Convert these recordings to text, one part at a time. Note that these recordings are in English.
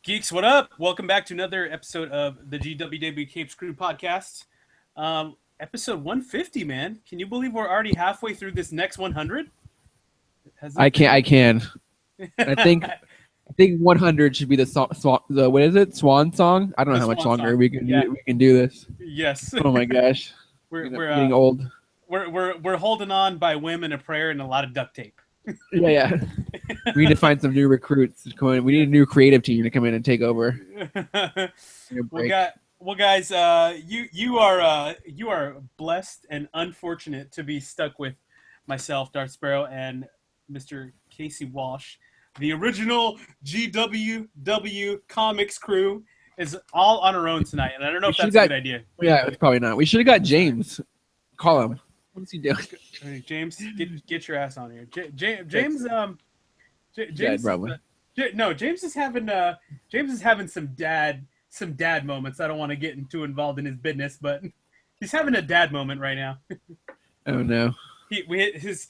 Geeks, what up? Welcome back to another episode of the GWW Capes Crew podcast. Episode 150, man. Can you believe we're already halfway through this next 100? I can. I think 100 should be the song. What is it? Swan song. I don't know how much longer we can do this. Yes. Oh my gosh. we're getting old. We're holding on by whim and a prayer and a lot of duct tape. Yeah. We need to find some new recruits to come in. We need a new creative team to come in and take over. Well, guys, you are blessed and unfortunate to be stuck with myself, Darth Sparrow, and Mr. Casey Walsh. The original GWW comics crew is all on our own tonight, and I don't know if that's a good idea. Yeah, it's probably not. We should have got James. Call him. What is he doing? Hey, James, get your ass on here. James, dead, probably. James is having some dad moments. I don't want to get too involved in his business, but he's having a dad moment right now. Oh no. His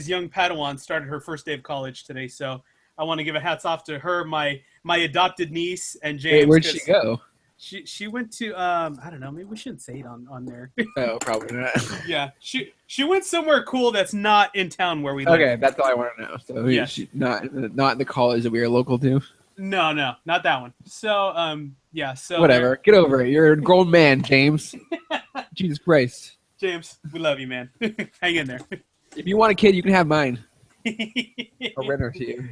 young Padawan started her first day of college today, so I want to give a hats off to her, my adopted niece, and James. Wait, where'd she go? She went to I don't know, maybe we shouldn't say it on there. Oh, probably not. Yeah, she went somewhere cool that's not in town where we live. Okay, that's all I want to know. So yeah, she's not in the college that we are local to. No, not that one. So yeah, so whatever. Get over it. You're a grown man, James. Jesus Christ. James, we love you, man. Hang in there. If you want a kid, you can have mine. I'll rent her to you.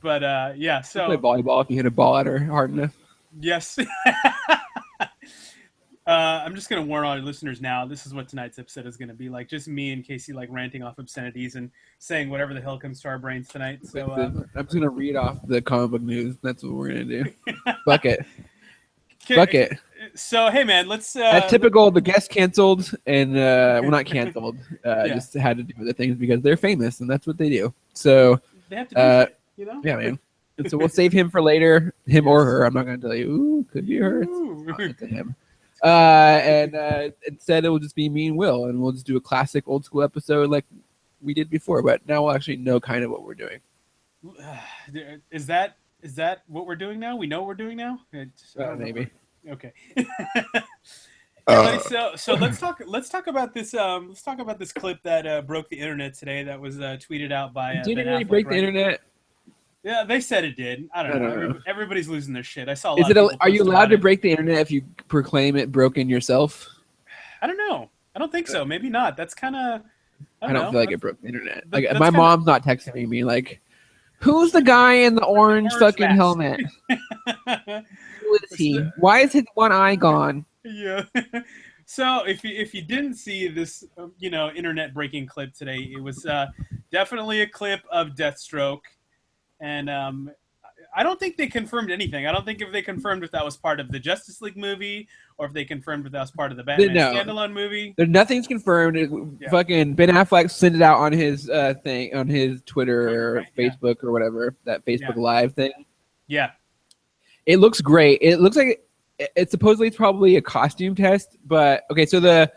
But yeah, so play volleyball if you hit a ball at her hard enough. Yes. I'm just gonna warn all your listeners now. This is what tonight's episode is gonna be like. Just me and Casey like ranting off obscenities and saying whatever the hell comes to our brains tonight. So I'm just gonna read off the comic book news. That's what we're gonna do. Fuck it. Fuck it. So hey man, let's. As typical, the guest canceled and well, not canceled. Just had to do other things because they're famous and that's what they do. So they have to do shit, you know? Yeah, man. And so we'll save him for later, him or her. I'm not going to tell you. Ooh, could be her. It's him. And instead, it will just be me and Will, and we'll just do a classic old school episode like we did before. But now we'll actually know kind of what we're doing. Is that what we're doing now? We know what we're doing now. Maybe. Okay. So let's talk about this. Let's talk about this clip that broke the internet today. That was tweeted out by. Did it really break the internet? Yeah, they said it did. I don't know. Everybody's losing their shit. I saw. Are you allowed to break the internet if you proclaim it broken yourself? I don't know. I don't think so. Maybe not. That's kind of. I don't feel like it broke the internet. Like my mom's not texting me like, "Who's the guy in the orange fucking helmet? Who is he? Why is his one eye gone?" Yeah. So if you didn't see this, internet breaking clip today, it was definitely a clip of Deathstroke. And I don't think they confirmed anything. I don't think if they confirmed if that was part of the Justice League movie or if they confirmed if that was part of the Batman standalone movie. Nothing's confirmed. Yeah. Fucking Ben Affleck sent it out on his thing, on his Twitter or Facebook or whatever, that Facebook Live thing. Yeah. It looks great. It looks like it's supposedly probably a costume test, but okay. So the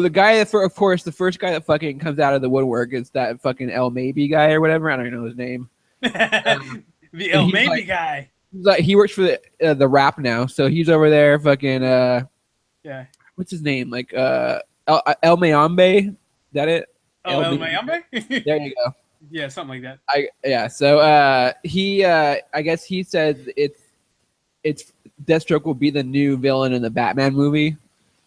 guy that, of course, the first guy that fucking comes out of the woodwork is that fucking L Maybe guy or whatever. I don't even know his name. The El Maybe guy. He works for the rap now, so he's over there fucking what's his name? Like El Mayambe? That it? Oh, El Mayambe? There you go. Yeah, something like that. So he I guess he said it's Deathstroke will be the new villain in the Batman movie.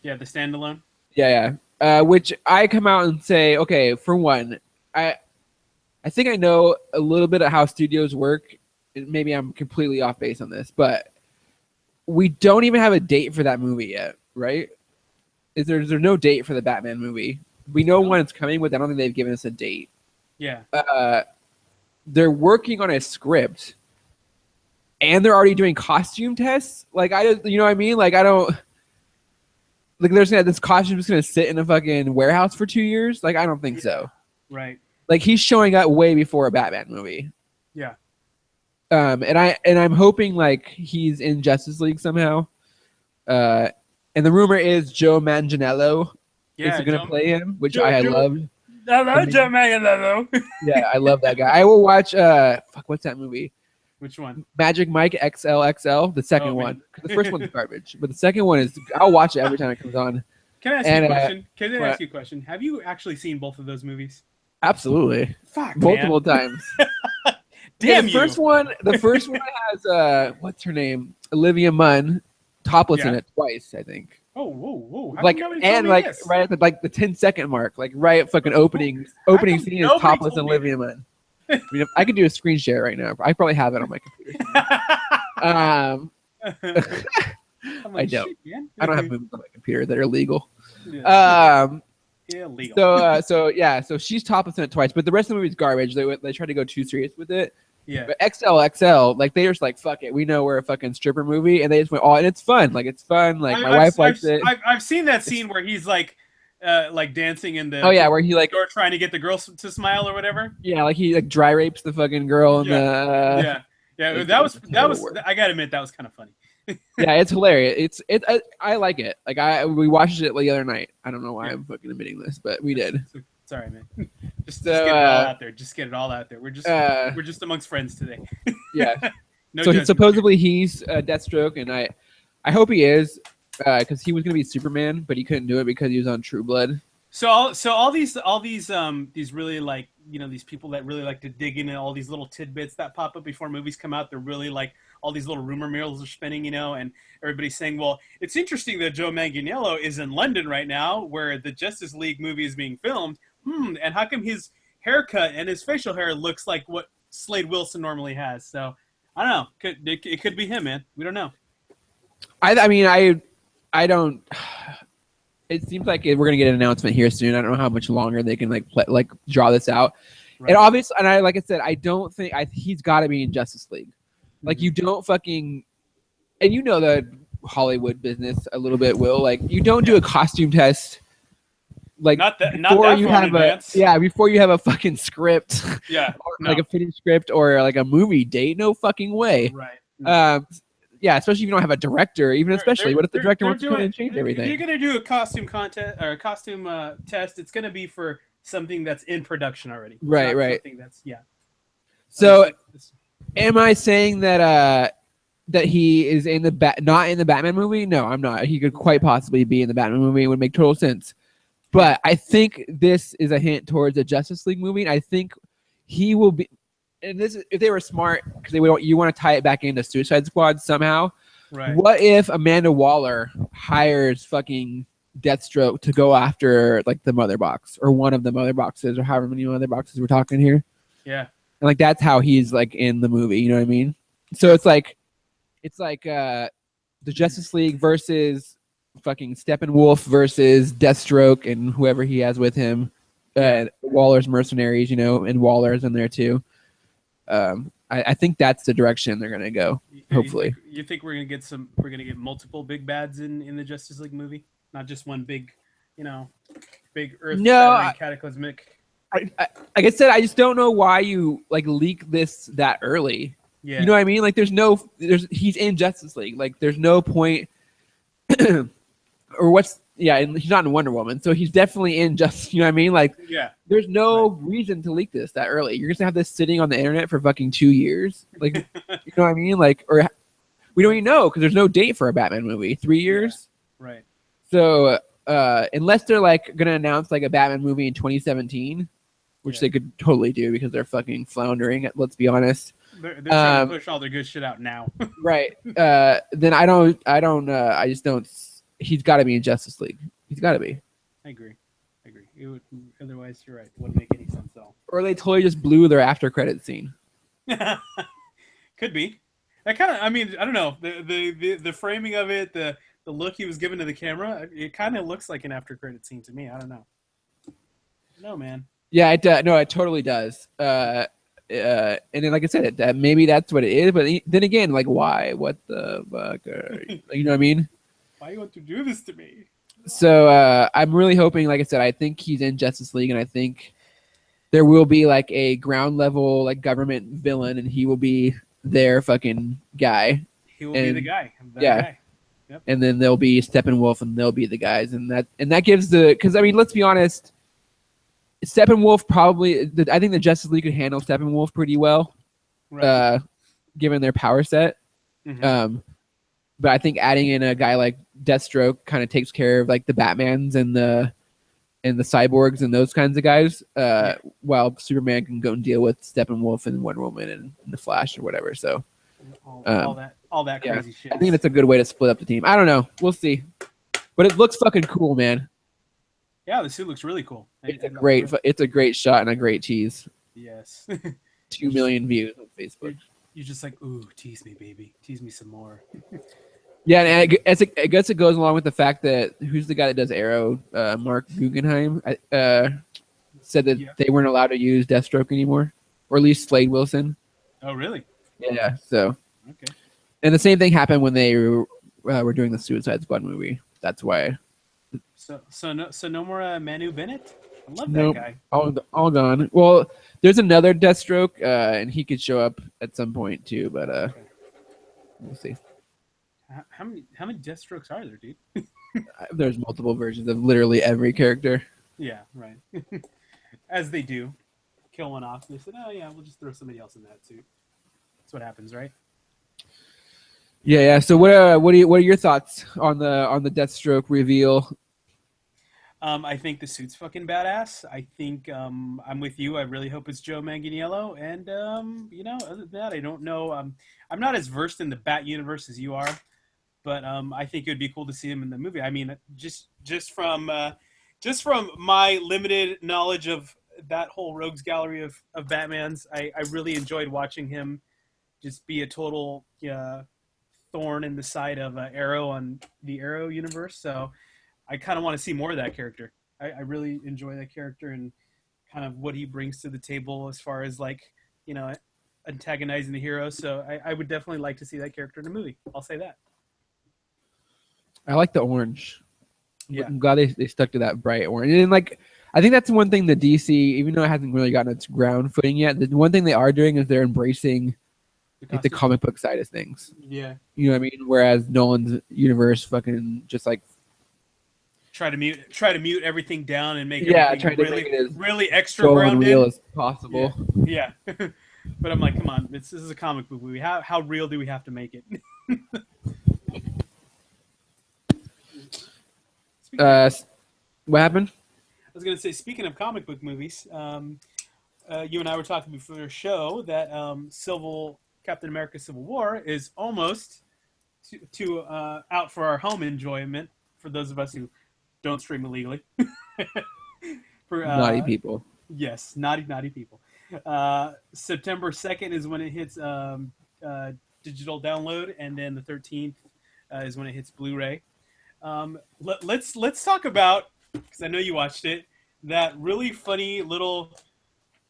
Yeah, the standalone. Yeah. Which I come out and say, okay, for one, I think I know a little bit of how studios work. Maybe I'm completely off base on this, but we don't even have a date for that movie yet, right? Is there no date for the Batman movie? We know when it's coming, but I don't think they've given us a date. Yeah. They're working on a script, and they're already doing costume tests. Like you know what I mean? Like I don't. Like this costume is gonna sit in a fucking warehouse for 2 years. Like I don't think so. Right. Like he's showing up way before a Batman movie. Yeah. And I'm hoping like he's in Justice League somehow. And the rumor is Joe Manganiello is going to play him, which I loved. I love Joe Manganiello. Yeah, I love that guy. I will watch. What's that movie? Which one? Magic Mike XLXL, the second one. The first one's garbage, but the second one is. I'll watch it every time it comes on. Can I ask you a question? Can I ask you a question? Have you actually seen both of those movies? Absolutely. Fuck, multiple times. Damn the first one. The first one has what's her name? Olivia Munn, topless in it twice, I think. Oh, whoa! How like and like this? Right at the 10-second mark, like right at fucking opening scene is topless Olivia Munn. I mean, I could do a screen share right now. I probably have it on my computer. I don't. I don't have movies on my computer that are legal. Illegal. So she's topless in it twice, but the rest of the movie is garbage. They tried to go too serious with it. Yeah. But XLXL, like they just like fuck it. We know we're a fucking stripper movie, and they just went all, and it's fun. Like it's fun. Like my wife likes it. I've seen that scene where he's like dancing in the where he like door trying to get the girl to smile or whatever. Yeah, like he like dry rapes the fucking girl in the. That was. I gotta admit that was kind of funny. Yeah, it's hilarious. I like it. Like we watched it the other night. I don't know why I'm fucking admitting this, but we did. Sorry, man. Just get it all out there. Just get it all out there. We're just amongst friends today. Yeah. Supposedly he's Deathstroke, and I hope he is, because he was gonna be Superman, but he couldn't do it because he was on True Blood. So all these really like, you know, these people that really like to dig into all these little tidbits that pop up before movies come out, they're really like all these little rumor mills are spinning, you know, and everybody's saying, well, it's interesting that Joe Manganiello is in London right now where the Justice League movie is being filmed. And how come his haircut and his facial hair looks like what Slade Wilson normally has? So I don't know. It could be him, man. We don't know. I mean, I don't. It seems like we're gonna get an announcement here soon. I don't know how much longer they can like draw this out. Right. And obviously, and like I said, I don't think he's got to be in Justice League. Like you don't fucking, and you know the Hollywood business a little bit, Will. Like you don't do a costume test. Like before you have a fucking script. Yeah. Like a finished script or like a movie date. No fucking way. Right. Yeah, especially if you don't have a director. Especially, what if the director wants to come in and change everything? If you're gonna do a costume contest or a costume test, it's gonna be for something that's in production already. Right. Something that's So, am I saying that he is in not in the Batman movie? No, I'm not. He could quite possibly be in the Batman movie. It would make total sense. But I think this is a hint towards a Justice League movie. And I think he will be. And this, if they were smart, because you want to tie it back into Suicide Squad somehow. Right. What if Amanda Waller hires fucking Deathstroke to go after like the mother box or one of the mother boxes or however many mother boxes we're talking here? Yeah. And like that's how he's like in the movie. You know what I mean? So it's like the Justice League versus fucking Steppenwolf versus Deathstroke and whoever he has with him. Waller's mercenaries, you know, and Waller's in there too. I think that's the direction they're gonna go. Hopefully, you think we're gonna get multiple big bads in the Justice League movie, not just one big, you know, big Earth cataclysmic. Like I said, I just don't know why you like leak this that early. Yeah, you know what I mean? Like, he's in Justice League. Like, there's no point, or and he's not in Wonder Woman, so he's definitely in Justice. You know what I mean? Like, yeah. There's no reason to leak this that early. You're just gonna have this sitting on the internet for fucking 2 years. Like, you know what I mean? Like, or we don't even know because there's no date for a Batman movie. 3 years. Yeah. Right. So unless they're like gonna announce like a Batman movie in 2017, which they could totally do because they're fucking floundering. Let's be honest. They're trying to push all their good shit out now. Right. Then I just don't. He's got to be in Justice League. He's got to be. I agree. It would, otherwise, you're right. It wouldn't make any sense at all. Or they totally just blew their after credit scene. Could be. That kind of. I mean, I don't know. The framing of it, the look he was giving to the camera, it kind of looks like an after credit scene to me. I don't know. No, man. Yeah, it totally does. And then, like I said, maybe that's what it is. But then again, like, why? What the fuck? You know what I mean? Why you want to do this to me? So I'm really hoping, like I said, I think he's in Justice League, and I think there will be like a ground level like government villain, and he will be their fucking guy. He will be the guy. Guy. Yep. And then there'll be Steppenwolf, and they'll be the guys, and that gives because I mean, let's be honest, Steppenwolf probably. I think the Justice League could handle Steppenwolf pretty well, Right. given their power set. Mm-hmm. But I think adding in a guy like Deathstroke kind of takes care of like the Batmans and the cyborgs and those kinds of guys, Yeah. while Superman can go and deal with Steppenwolf and Wonder Woman and the Flash or whatever. So All that yeah, crazy shit. I think that's a good way to split up the team. I don't know, we'll see, but it looks fucking cool, man. Yeah, the suit looks really cool. It's a great shot and a great tease. Yes. 2 million views on Facebook. You're just like, ooh, tease me, baby, tease me some more. Yeah, and I guess it goes along with the fact that who's the guy that does Arrow, Mark Guggenheim, said that they weren't allowed to use Deathstroke anymore, or at least Slade Wilson. Oh, really? Yeah. So. Okay. And the same thing happened when they were doing the Suicide Squad movie. That's why. So no more Manu Bennett. I love that Nope. guy. All gone. Well, there's another Deathstroke, and he could show up at some point too, but we'll see. How many Deathstrokes are there, dude? There's multiple versions of literally every character. Yeah, right. As they do, kill one off. And they said, "Oh yeah, we'll just throw somebody else in that suit." That's what happens, right? Yeah. So what are your thoughts on the Deathstroke reveal? I think the suit's fucking badass. I think I'm with you. I really hope it's Joe Manganiello. And other than that, I don't know. I'm not as versed in the Bat universe as you are, but I think it would be cool to see him in the movie. I mean, just from my limited knowledge of that whole rogues gallery of Batmans, I really enjoyed watching him just be a total thorn in the side of Arrow on the Arrow universe. So I kind of want to see more of that character. I really enjoy that character and kind of what he brings to the table as far as antagonizing the hero. So I would definitely like to see that character in a movie. I'll say that. I like the orange. Yeah. I'm glad they stuck to that bright orange. And I think that's one thing that DC, even though it hasn't really gotten its ground footing yet, the one thing they are doing is they're embracing the comic book side of things. Yeah. You know what I mean? Whereas Nolan's universe fucking just like try to mute everything down and make it really extra grounded, real as possible. Yeah. But I'm like, come on, this is a comic book movie. How real do we have to make it? What happened? I was gonna say, speaking of comic book movies, you and I were talking before the show that Captain America: Civil War is almost to out for our home enjoyment for those of us who don't stream illegally. For naughty people. Yes, naughty people. September 2nd is when it hits digital download, and then the 13th is when it hits Blu-ray. Let's talk about, because I know you watched it, that really funny little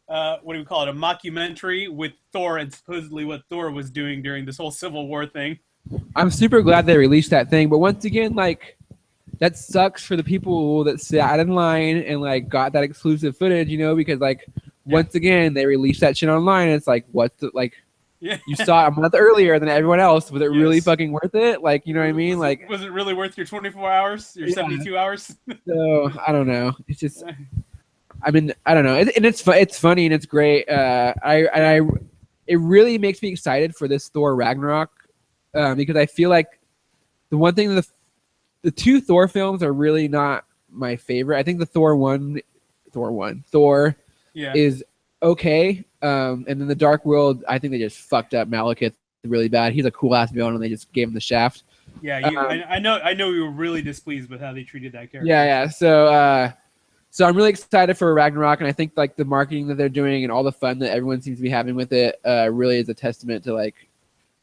what do we call it, a mockumentary with Thor and supposedly what Thor was doing during this whole Civil War thing. I'm super glad they released that thing, but once again, that sucks for the people that sat in line and got that exclusive footage, because once again they released that shit online. And it's you saw it a month earlier than everyone else. Was it really fucking worth it? You know what I mean? Was it really worth your 24 hours, your 72 hours? So I don't know. It's just, I mean, I don't know. And it's funny and it's great. It really makes me excited for this Thor Ragnarok because I feel like the one thing that the two Thor films are really not my favorite. I think the Thor is okay. And then the Dark World, I think they just fucked up Malekith really bad. He's a cool ass villain and they just gave him the shaft. Yeah, I know you were really displeased with how they treated that character. Yeah. So I'm really excited for Ragnarok, and I think the marketing that they're doing and all the fun that everyone seems to be having with it really is a testament to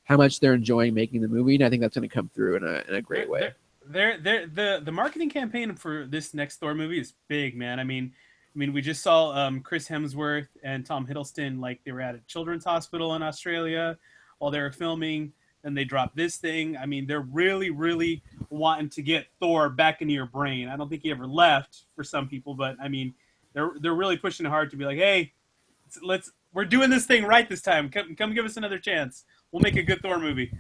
how much they're enjoying making the movie, and I think that's going to come through in a great way. The marketing campaign for this next Thor movie is big, man. I mean, we just saw Chris Hemsworth and Tom Hiddleston, they were at a children's hospital in Australia while they were filming, and they dropped this thing. I mean, they're really, really wanting to get Thor back into your brain. I don't think he ever left for some people, but I mean, they're really pushing hard to be like, hey, we're doing this thing right this time. Come give us another chance. We'll make a good Thor movie.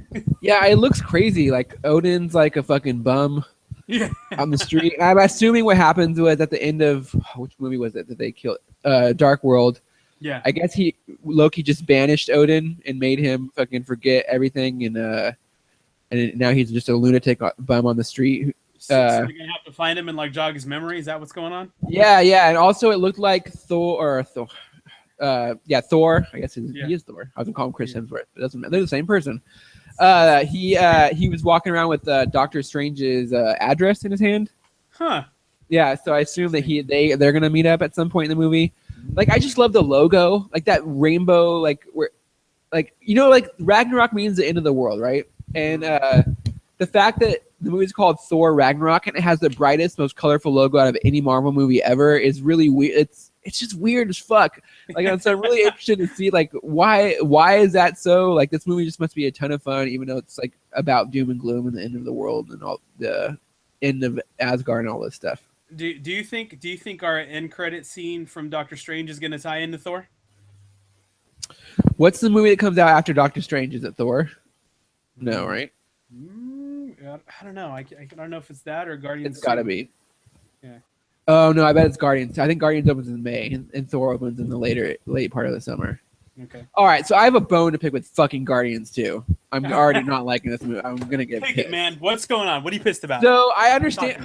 Yeah, it looks crazy. Odin's a fucking bum. Yeah. on the street. I'm assuming what happens was at the end of which movie was it that they killed? Dark World. Yeah. I guess Loki just banished Odin and made him fucking forget everything, and now he's just a lunatic bum on the street. So they're gonna have to find him and like jog his memory. Is that what's going on? Yeah, and also it looked like Thor. Thor. I guess he is Thor. I was gonna call him Chris Hemsworth. It doesn't matter. They're the same person. He was walking around with Doctor Strange's address in his hand. Huh. Yeah, so I assume that they're gonna meet up at some point in the movie. Like, I just love the logo, like that rainbow, like where, like, you know, like Ragnarok means the end of the world, right? And the fact that the movie's called Thor Ragnarok and it has the brightest, most colorful logo out of any Marvel movie ever is really weird. It's just weird as fuck. Like, so I'm really interested to see like why is that so? Like, this movie just must be a ton of fun, even though it's like about doom and gloom and the end of the world and all the end of Asgard and all this stuff. Do you think our end credit scene from Doctor Strange is gonna tie into Thor? What's the movie that comes out after Doctor Strange? Is it Thor? No, right? I don't know. I don't know if it's that or Guardians. It's got to be. Yeah. Oh no, I bet it's Guardians. I think Guardians opens in May, and Thor opens in the late part of the summer. Okay. All right, so I have a bone to pick with fucking Guardians too. I'm already not liking this movie. I'm gonna get Take pissed. it, man. What's going on? What are you pissed about? So I understand.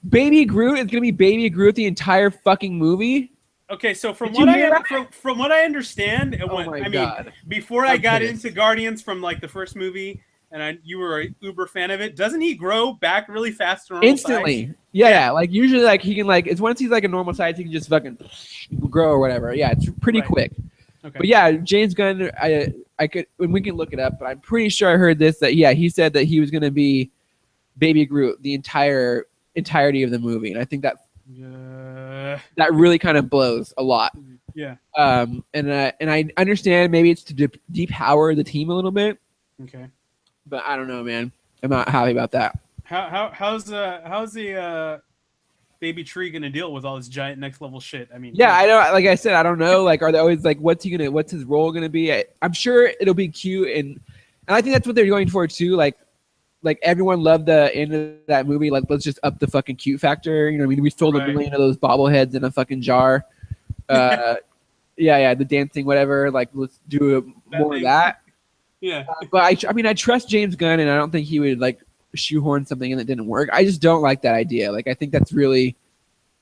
Baby Groot is gonna be Baby Groot the entire fucking movie. Okay, so from Did what you hear from what I understand, God. Before I got into Guardians from like the first movie, and you were an uber fan of it, doesn't he grow back really fast to normal instantly? size? Yeah, like usually, like he can like it's once he's like a normal size, he can just fucking grow or whatever. Yeah, it's pretty quick. Okay. But yeah, James Gunn, I could when we can look it up, but I'm pretty sure I heard this that he said that he was gonna be Baby Groot the entirety of the movie, and I think that that really kind of blows a lot. Yeah. And I understand maybe it's to depower the team a little bit. Okay. But I don't know, man. I'm not happy about that. How's the baby tree gonna deal with all this giant next level shit? I mean, yeah, I don't. Like I said, I don't know. Like, are they always like, what's his role gonna be? I'm sure it'll be cute, and I think that's what they're going for too. Like everyone loved the end of that movie. Like, let's just up the fucking cute factor. You know what I mean? We sold a million of those bobbleheads in a fucking jar. Yeah, the dancing, whatever. Like, let's do more of that. Yeah. But I mean, I trust James Gunn, and I don't think he would like shoehorn something in that didn't work. I just don't like that idea. Like, I think that's really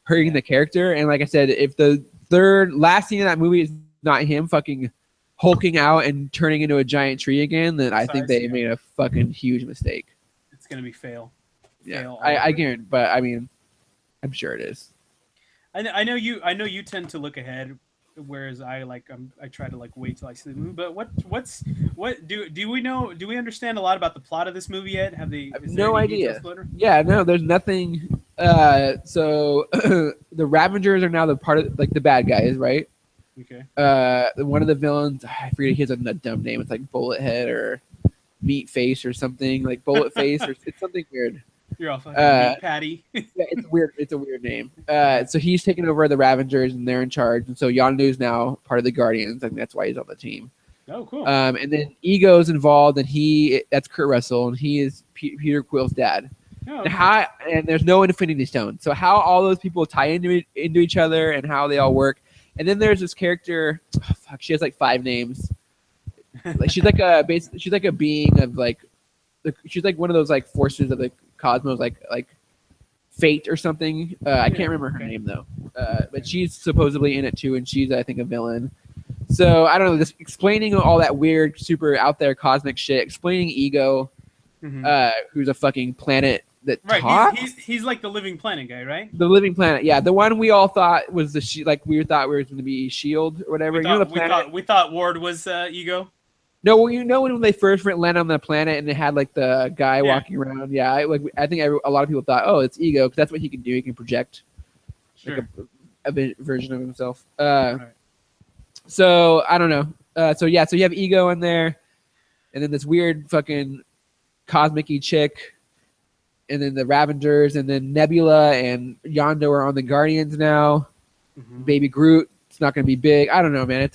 hurting the character. And like I said, if the last scene of that movie is not him fucking hulking out and turning into a giant tree again, then I think they made a fucking huge mistake. It's gonna be fail. Yeah, I guarantee. But I mean, I'm sure it is. I know you tend to look ahead, whereas I try to like wait till I see the movie. But what do we know? Do we understand a lot about the plot of this movie yet? I have no idea. Yeah, no, there's nothing. So the Ravengers are now the part of like the bad guys, right? Okay. One of the villains, I forget, he has a dumb name. It's like Bullet Head or Meat Face or something, like Bullet Face or it's something weird. You're off. Patty. Yeah, it's weird. It's a weird name. So he's taken over the Ravengers and they're in charge. And so Yondu's now part of the Guardians. I think that's why he's on the team. Oh, cool. And then Ego's involved, and that's Kurt Russell, and he is Peter Quill's dad. Oh, okay. And there's no Infinity Stone. So how all those people tie into each other and how they all work. And then there's this character. Oh, fuck, she has like 5 names. Like she's like a being of like, she's like one of those like forces of the cosmos, like fate or something. I can't remember her name though. But she's supposedly in it too, and she's I think a villain. So I don't know. Just explaining all that weird, super out there cosmic shit. Explaining Ego, who's a fucking planet that talks. He's like the living planet guy, right? The living planet, yeah. The one we all thought was we thought we were going to be Shield or whatever. We thought Ward was Ego. No, well, you know when they first landed on the planet and they had like the guy walking around. Yeah, I think a lot of people thought, oh, it's Ego because that's what he can do. He can project like a version of himself. Right. So I don't know. So you have Ego in there, and then this weird fucking cosmic-y chick, and then the Ravengers, and then Nebula and Yondu are on the Guardians now. Mm-hmm. Baby Groot, it's not going to be big. I don't know, man.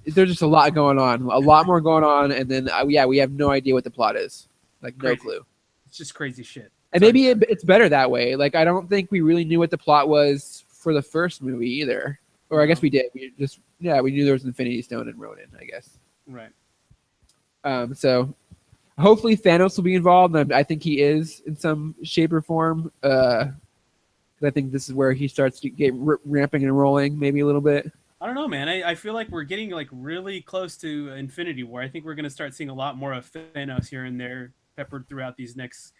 There's just a lot going on, a lot more going on, and then we have no idea what the plot is, like crazy. No clue. It's just crazy shit. And maybe it's better that way. Like, I don't think we really knew what the plot was for the first movie either. Or I guess we did. We knew there was Infinity Stone and Ronan, I guess. Right. So hopefully Thanos will be involved. And I think he is in some shape or form. I think this is where he starts to get ramping and rolling maybe a little bit. I don't know, man. I feel like we're getting like really close to Infinity War. I think we're going to start seeing a lot more of Thanos here and there peppered throughout these next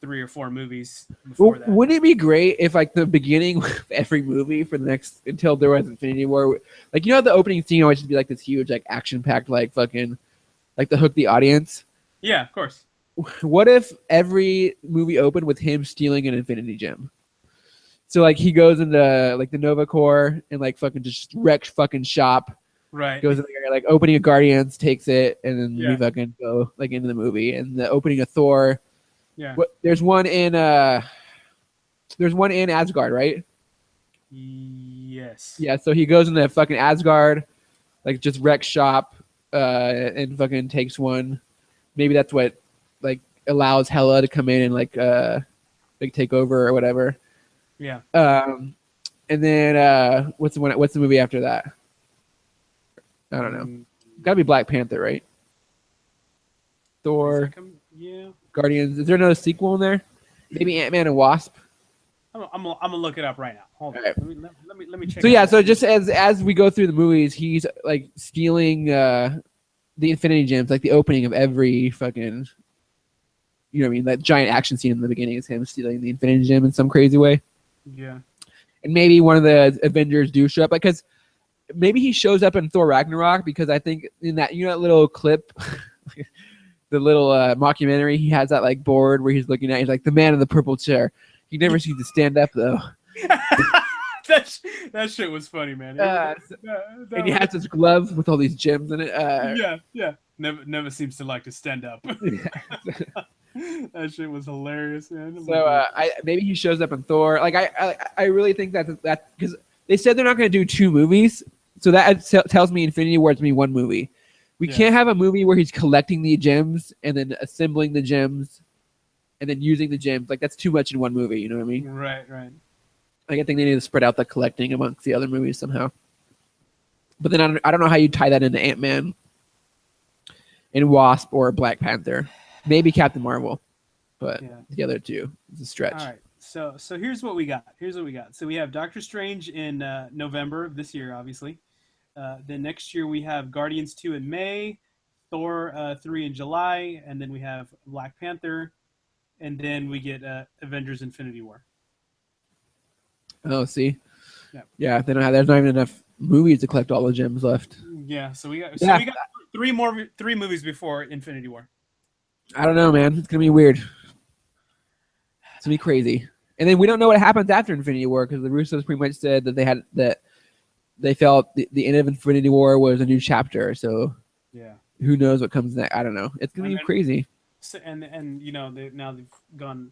3 or 4 movies before that. Wouldn't it be great if like the beginning of every movie for the next until there was Infinity War, like the opening scene always just be like this huge like action packed like fucking like to hook the audience. Yeah, of course. What if every movie opened with him stealing an Infinity Gem? So like he goes into like the Nova Corps and like fucking just wrecks fucking shop. Right. Goes in there, like opening of Guardians, takes it, and then we fucking go like into the movie. And the opening of Thor. Yeah. There's one in Asgard, right? Yes. Yeah, so he goes into fucking Asgard, like just wrecks shop, and fucking takes one. Maybe that's what like allows Hela to come in and like take over or whatever. Yeah. And then what's the movie after that? I don't know. Gotta be Black Panther, right? Thor. Yeah. Guardians. Is there another sequel in there? Maybe Ant-Man and Wasp. I'm gonna look it up right now. Hold on. Right. Let me check. So yeah, so just as we go through the movies, he's like stealing the Infinity Gems, like the opening of every fucking, that giant action scene in the beginning is him stealing the Infinity Gem in some crazy way. Yeah. And maybe one of the Avengers do show up because maybe he shows up in Thor Ragnarok because I think in that that little clip. The little mockumentary, he has that like board where he's looking at. He's like the man in the purple chair. He never seems to stand up though. that shit was funny, man. And he has this glove with all these gems in it. Yeah. Never seems to like to stand up. That shit was hilarious, man. So maybe he shows up in Thor. Like I really think that because they said they're not going to do 2 movies, so that tells me Infinity War is going to be 1 movie. We can't have a movie where he's collecting the gems and then assembling the gems and then using the gems. Like, that's too much in one movie, you know what I mean? Right. Like, I think they need to spread out the collecting amongst the other movies somehow. But then I don't know how you tie that into Ant-Man and Wasp or Black Panther. Maybe Captain Marvel. But the other 2 is a stretch. All right. So here's what we got. So we have Doctor Strange in November of this year, obviously. Then next year we have Guardians 2 in May, Thor 3 in July, and then we have Black Panther, and then we get Avengers Infinity War. Oh, see? Yeah, there's not even enough movies to collect all the gems left. Yeah, so we got 3 movies before Infinity War. I don't know, man. It's going to be weird. It's going to be crazy. And then we don't know what happens after Infinity War because the Russos pretty much said that they felt the end of Infinity War was a new chapter. So who knows what comes next? I don't know. It's going to be crazy. So, and now they've gone,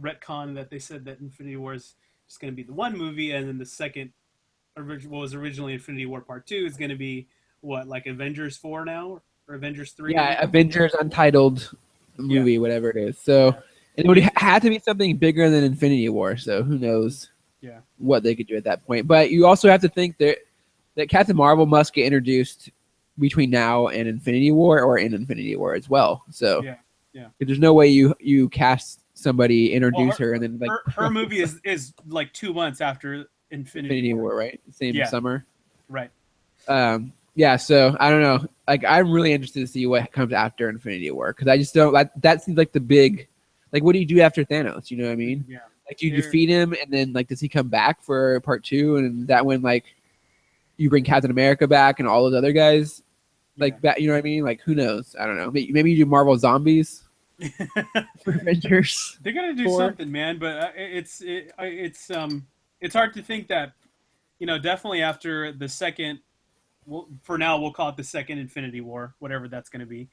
retcon that they said that Infinity War is just going to be the 1 movie, and then the second, what was originally Infinity War Part 2 is going to be what, like Avengers 4 now? Or Avengers 3? Yeah, Avengers Untitled movie, whatever it is. So it would have to be something bigger than Infinity War, so who knows what they could do at that point. But you also have to think that Captain Marvel must get introduced between now and Infinity War or in Infinity War as well. So there's no way you cast somebody, introduce her, and then like her movie is like 2 months after Infinity War, right? Same summer. Right. So I don't know. Like, I'm really interested to see what comes after Infinity War because I just don't like that. Seems like the big, like, what do you do after Thanos? You know what I mean? Yeah. Like, do you defeat him and then like does he come back for Part 2? And that when like you bring Captain America back and all those other guys like back, you know what I mean? Like, who knows? I don't know. Maybe you do Marvel Zombies. For Avengers. They're gonna do something, man. But it's hard to think that, definitely after the second. Well, for now, we'll call it the second Infinity War, whatever that's going to be.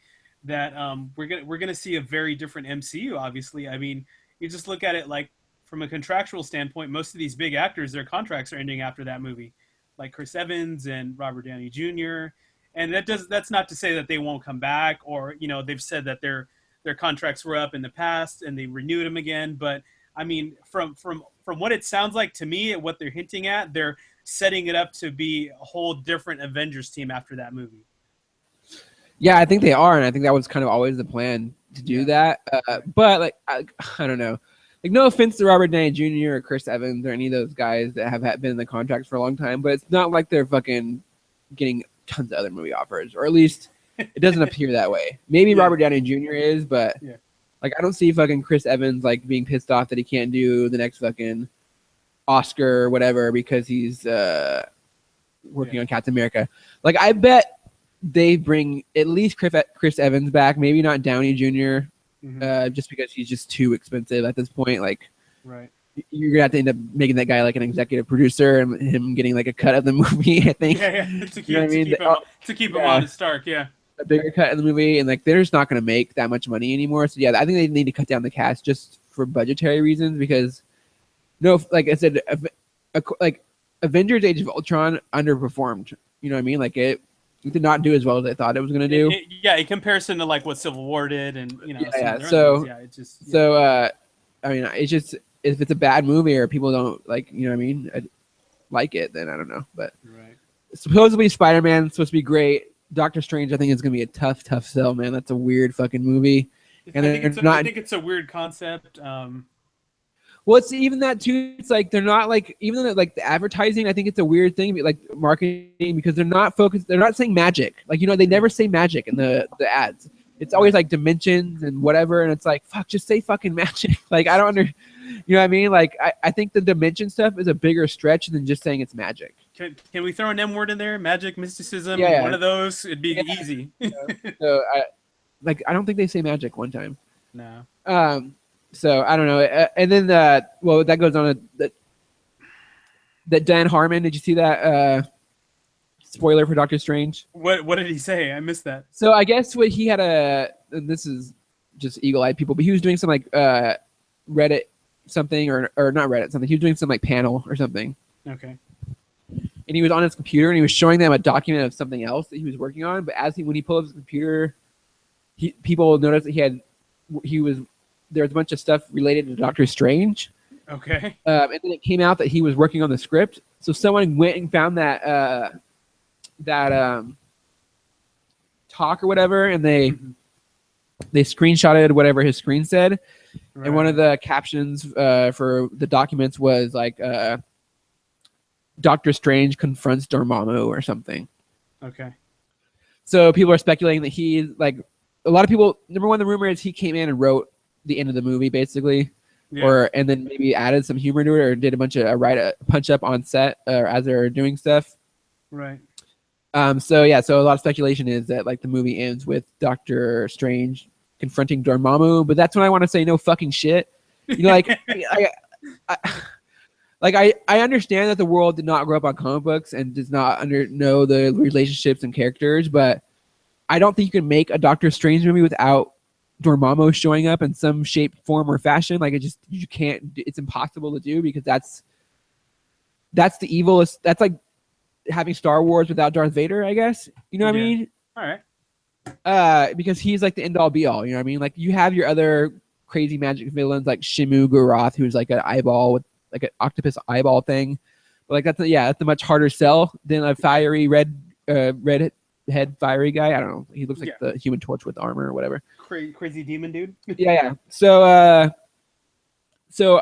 That we're gonna see a very different MCU. Obviously, I mean, you just look at it like from a contractual standpoint. Most of these big actors, their contracts are ending after that movie, like Chris Evans and Robert Downey Jr. And that's not to say that they won't come back, or they've said that they're their contracts were up in the past and they renewed them again. But I mean, from what it sounds like to me, what they're hinting at, they're setting it up to be a whole different Avengers team after that movie. Yeah, I think they are, and I think that was kind of always the plan to do that. But like, I don't know. Like, no offense to Robert Downey Jr. or Chris Evans or any of those guys that have been in the contracts for a long time, but it's not like they're fucking getting tons of other movie offers, or at least it doesn't appear that way. Maybe Robert Downey Jr. is, but like, I don't see fucking Chris Evans like being pissed off that he can't do the next fucking Oscar or whatever because he's working on Captain America. Like, I bet they bring at least Chris Evans back, maybe not Downey Jr., just because he's just too expensive at this point. Like, you're gonna have to end up making that guy like an executive producer and him getting like a cut of the movie. I think. To keep him on Stark. Yeah. A bigger cut in the movie, and like, they're just not gonna make that much money anymore. So yeah, I think they need to cut down the cast just for budgetary reasons because, like I said, like Avengers: Age of Ultron underperformed. You know what I mean? Like, it did not do as well as I thought it was going to do. In comparison to like what Civil War did, and So I mean, it's just, if it's a bad movie or people don't like, you know what I mean, like it, then I don't know. But supposedly Spider-Man is supposed to be great. Doctor Strange, I think, is going to be a tough sell, man. That's a weird fucking movie. And I think it's a weird concept. Well, it's even that too. It's like they're not like, even like the advertising. I think it's a weird thing, like marketing, because they're not focused. They're not saying magic. Like, they never say magic in the ads. It's always like dimensions and whatever. And it's like, fuck, just say fucking magic. Like, I don't you know what I mean? Like, I think the dimension stuff is a bigger stretch than just saying it's magic. Can we throw an M word in there? Magic, mysticism, one of those. It'd be easy. So I don't think they say magic one time. No. So I don't know, and then that goes on that Dan Harmon. Did you see that spoiler for Doctor Strange? What did he say? I missed that. So I guess what he had and this is just eagle-eyed people, but he was doing some like Reddit something or not Reddit something. He was doing some like panel or something. Okay. And he was on his computer and he was showing them a document of something else that he was working on. But when he pulled up his computer, people noticed that there was a bunch of stuff related to Doctor Strange. Okay. And then it came out that he was working on the script. So someone went and found that talk or whatever, and they screenshotted whatever his screen said. Right. And one of the captions for the documents was like, Doctor Strange confronts Dormammu or something. Okay. So people are speculating that he's like, a lot of people, number one, the rumor is he came in and wrote the end of the movie basically, and then maybe added some humor to it or did a bunch of punch up on set as they're doing stuff. Right. So a lot of speculation is that like the movie ends with Doctor Strange confronting Dormammu, but that's when I want to say no fucking shit. Like I understand that the world did not grow up on comic books and does not know the relationships and characters, but I don't think you can make a Doctor Strange movie without Dormammu showing up in some shape, form, or fashion. Like, you can't. It's impossible to do because that's the evilest. That's like having Star Wars without Darth Vader, I guess. You know what I mean? All right. Because he's like the end all be all. You know what I mean? Like, you have your other crazy magic villains like Shimu Guroth, who's like an eyeball with like an octopus eyeball thing. But like that's a much harder sell than a fiery red head fiery guy. I don't know. He looks like the Human Torch with armor or whatever. Crazy demon dude. Yeah. So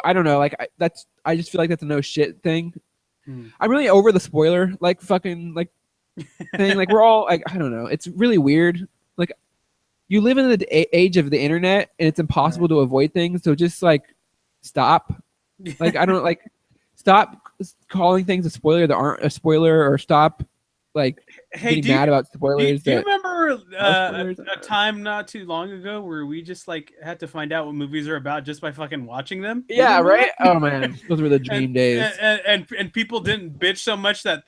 I don't know. Like I just feel like that's a no shit thing. I'm really over the spoiler like fucking like thing. Like, we're all like, I don't know. It's really weird. Like, you live in the age of the internet and it's impossible to avoid things. So just like stop. Like, I don't like stop calling things a spoiler that aren't a spoiler, or stop like getting mad about spoilers. Do you remember a time not too long ago where we just like had to find out what movies are about just by fucking watching them? Yeah, right. Oh man, those were the dream days. And people didn't bitch so much that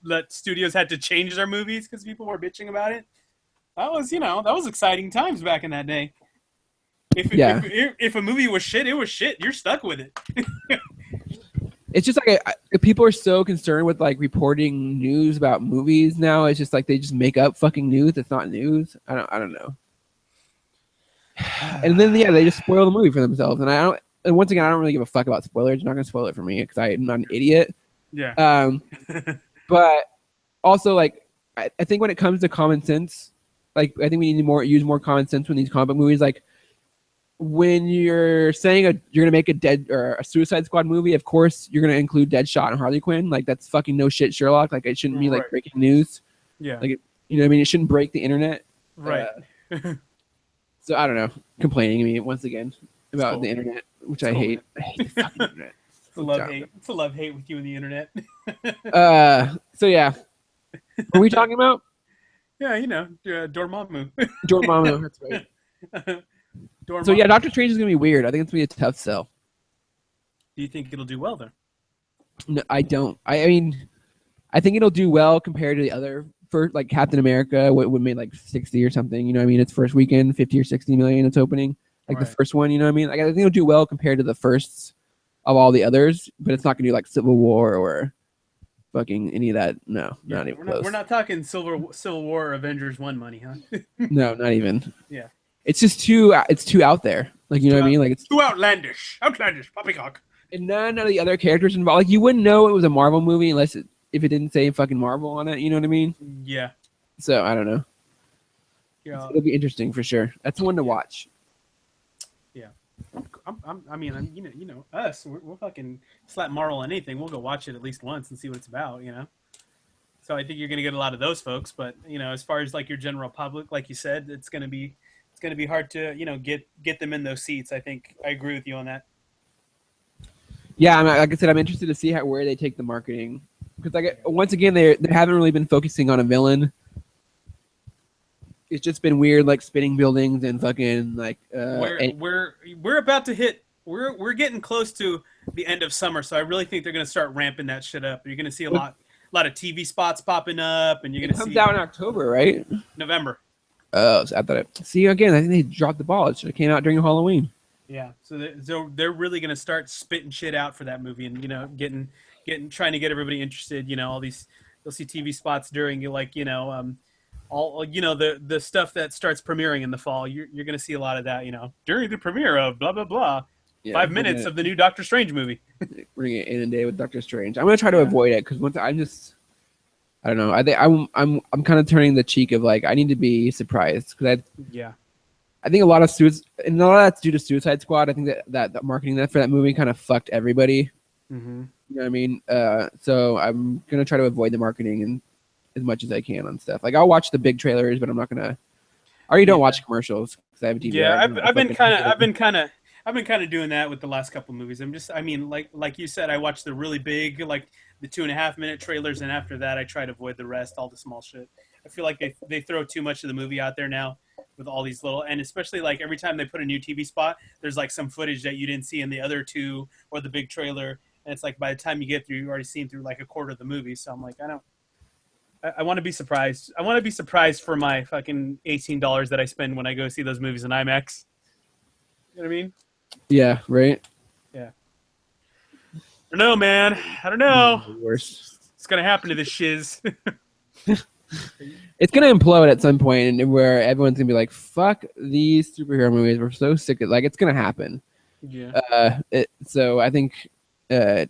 that studios had to change their movies because people were bitching about it. That was exciting times back in that day. If a movie was shit, it was shit. You're stuck with it. It's just like people are so concerned with like reporting news about movies now. It's just like they just make up fucking news. It's not news. I don't know. And then yeah, they just spoil the movie for themselves. And I don't. And once again, I don't really give a fuck about spoilers. You're not gonna spoil it for me because I'm not an idiot. Yeah. Um, but also like I think when it comes to common sense, like I think we need to use more common sense when these comic book movies. Like when you're saying you're gonna make a dead or a Suicide Squad movie, of course you're gonna include Deadshot and Harley Quinn. Like that's fucking no shit, Sherlock. Like it shouldn't be like Right. breaking news. Yeah. Like you know what I mean? It shouldn't break the internet. Right. So I don't know. Complaining to me once again about cool. the internet, which It's I cool, hate. man. I hate the fucking internet. It's a love hate. It's a love hate with you and the internet. So yeah. What are we talking about? Yeah, you know, Dormammu. Dormammu, that's right. Dormammu. So yeah, Doctor Strange is gonna be weird. I think it's gonna be a tough sell. Do you think it'll do well though? No, I don't. I mean, I think it'll do well compared to the other first, like Captain America, would made like 60 or something. You know what I mean? Its first weekend, 50 or 60 million. It's opening like the first one. You know what I mean? Like I think it'll do well compared to the firsts of all the others, but it's not gonna do like Civil War or fucking any of that. No, Yeah, not even close. We're not talking Civil War or Avengers 1 money, huh? No, not even. Yeah. It's just too. It's too out there. Like you know what I mean? Like it's too outlandish. Outlandish. Poppycock. And none of the other characters involved. Like you wouldn't know it was a Marvel movie unless if it didn't say fucking Marvel on it. You know what I mean? Yeah. So I don't know. Yeah. It'll be interesting for sure. That's one to watch. Yeah. I mean, you know, us. We'll fucking slap Marvel on anything. We'll go watch it at least once and see what it's about. You know. So I think you're gonna get a lot of those folks. But you know, as far as like your general public, like you said, it's gonna be hard to get them in those seats. I think I agree with you on that. Yeah, like I said, I'm interested to see where they take the marketing because like once again they haven't really been focusing on a villain. It's just been weird, like spinning buildings and fucking like. We're about to hit. We're getting close to the end of summer, so I really think they're gonna start ramping that shit up. You're gonna see a lot of TV spots popping up, and you're gonna see. It comes out in October, right? November. Oh, so I thought it. See again, I think they dropped the ball. It should have came out during Halloween. Yeah, so they're really gonna start spitting shit out for that movie, and trying to get everybody interested. You know, all these you'll see TV spots during all the stuff that starts premiering in the fall. You're gonna see a lot of that. You know, during the premiere of blah blah blah. Yeah, 5 minutes of the new Doctor Strange movie. We're gonna get inundated with Doctor Strange. I'm gonna try to avoid it because once I don't know. I think I'm kind of turning the cheek of like I need to be surprised because I think a lot of and a lot of that's due to Suicide Squad. I think that the marketing for that movie kind of fucked everybody. Mm-hmm. You know what I mean? So I'm gonna try to avoid the marketing and as much as I can on stuff. Like I'll watch the big trailers, but I'm not gonna. I already don't watch commercials because I have a DVR. Yeah, I've been kind of doing that with the last couple of movies. Like you said, I watch the really big, like the 2.5 minute trailers, and after that, I try to avoid the rest, all the small shit. I feel like they throw too much of the movie out there now with all these little, and especially like every time they put a new TV spot, there's like some footage that you didn't see in the other two or the big trailer, and it's like by the time you get through, you've already seen through like a quarter of the movie. So I'm like, I want to be surprised. I want to be surprised for my fucking $18 that I spend when I go see those movies in IMAX. You know what I mean? Yeah, right. Yeah. I don't know, man. I don't know. Worse. It's gonna happen to this shiz. It's gonna implode at some point, and where everyone's gonna be like, "Fuck these superhero movies. We're so sick of." Like, it's gonna happen. Yeah. So I think, I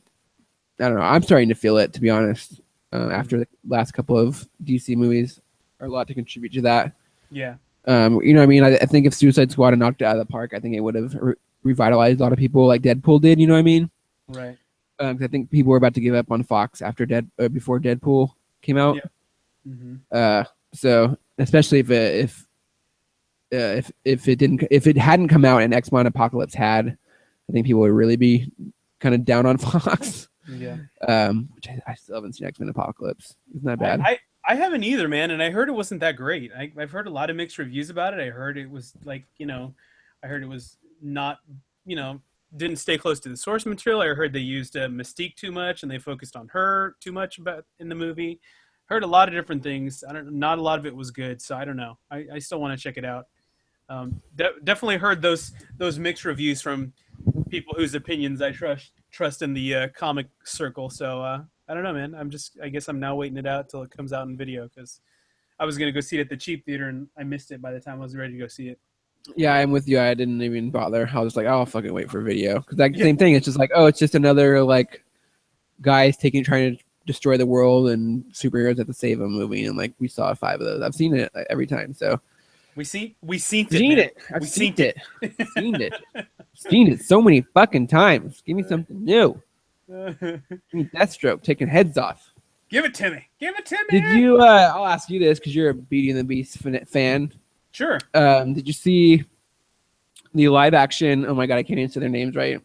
don't know. I'm starting to feel it, to be honest. After the last couple of DC movies, are a lot to contribute to that. Yeah. You know what I mean? I think if Suicide Squad had knocked it out of the park, I think it would have revitalized a lot of people like Deadpool did. You know what I mean? Right. Because I think people were about to give up on Fox after before Deadpool came out. Yeah. Mm-hmm. So especially if it hadn't come out and X-Men Apocalypse had, I think people would really be kind of down on Fox. Yeah. Which I still haven't seen X-Men Apocalypse. Isn't that bad? I haven't either, man, and I heard it wasn't that great. I've heard a lot of mixed reviews about it. I heard it was like, I heard it was not, didn't stay close to the source material. I heard they used Mystique too much and they focused on her too much in the movie. Heard a lot of different things. Not a lot of it was good, so I don't know. I still want to check it out. Definitely heard those mixed reviews from people whose opinions I trust in the comic circle. So I don't know, man. I guess I'm now waiting it out till it comes out in video because I was gonna go see it at the cheap theater and I missed it by the time I was ready to go see it. Yeah, I'm with you. I didn't even bother. I was just like, oh, I'll fucking wait for video. Because like Yeah, same thing. It's just like, oh, it's just another like guys trying to destroy the world and superheroes have to save them movie. And like we saw 5 of those. I've seen it like, every time. So we seen it, seen man. it. I've We seen seen it. Seen it. Seen it so many fucking times. Give me something new. it. Give me Deathstroke taking heads off. Give it to me. Give it to Did me. you? I'll ask you this because you're a Beauty and the Beast fan. Sure. Did you see the live action? Oh my god, I can't answer their names right.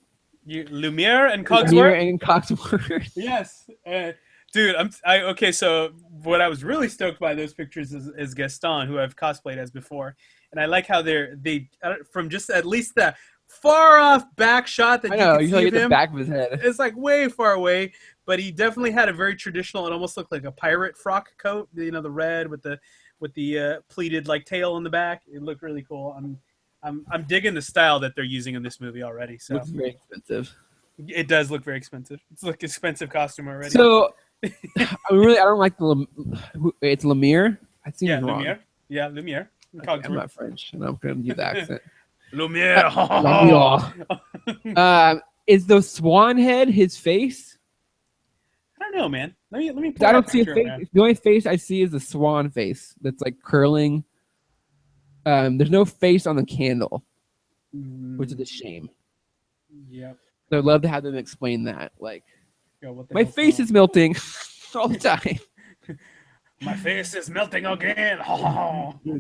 Lumiere and Lumiere Cogsworth. and Cogsworth. Yes, dude. Okay. So what I was really stoked by those pictures is Gaston, who I've cosplayed as before, and I like how they from just at least the far off back shot that I you know can you see get of the him. back of his head. It's like way far away, but he definitely had a very traditional. It almost looked like a pirate frock coat. You know, the red with the pleated like tail in the back. It looked really cool. I'm digging the style that they're using in this movie already. So Looks very expensive. it does look very expensive. It's like expensive costume already. So I don't like it's Lemire. I think it's wrong. Lumiere. Yeah, Lumiere. Okay, I'm not French, and I'm going to do the accent. Lumiere. Lemire. Is the swan head his face? I don't know, man. Let me. Pull I that don't see a picture face. up now. The only face I see is the swan face that's like curling. There's no face on the candle, which is a shame. Yep. So I'd love to have them explain that. Like, Yo, what the my hell's face going is melting all the time. on? My face is melting again.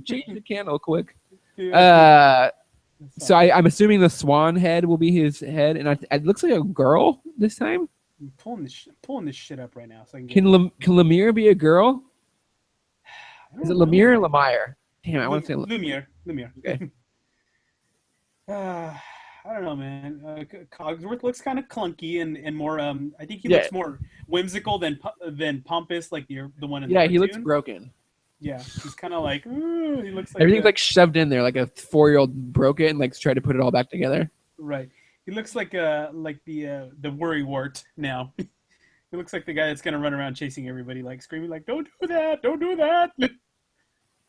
Change the candle quick. Yeah. So I'm assuming the swan head will be his head, and it looks like a girl this time. I'm pulling this shit up right now. So I Can Lemire be a girl? Is it Lemire or Lemire? Damn, I want to say Lumiere. Okay. I don't know, man. Cogsworth looks kind of clunky and more. I think he looks more whimsical than pompous, like the one in the cartoon. He looks broken. Yeah, he's kind of like, ooh, he looks like everything's like shoved in there, like a 4-year-old broke it and like tried to put it all back together. Right. He looks like the worrywart now. He looks like the guy that's gonna run around chasing everybody, like screaming, like, "Don't do that! Don't do that!"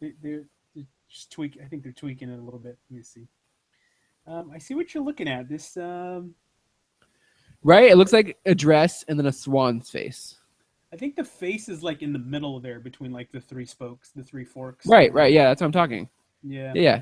They're just tweak. I think they're tweaking it a little bit. Let me see. I see what you're looking at. This. Right. It looks like a dress and then a swan's face. I think the face is like in the middle there between like the 3 spokes, the 3 forks. Right. Yeah, that's what I'm talking. Yeah. Yeah.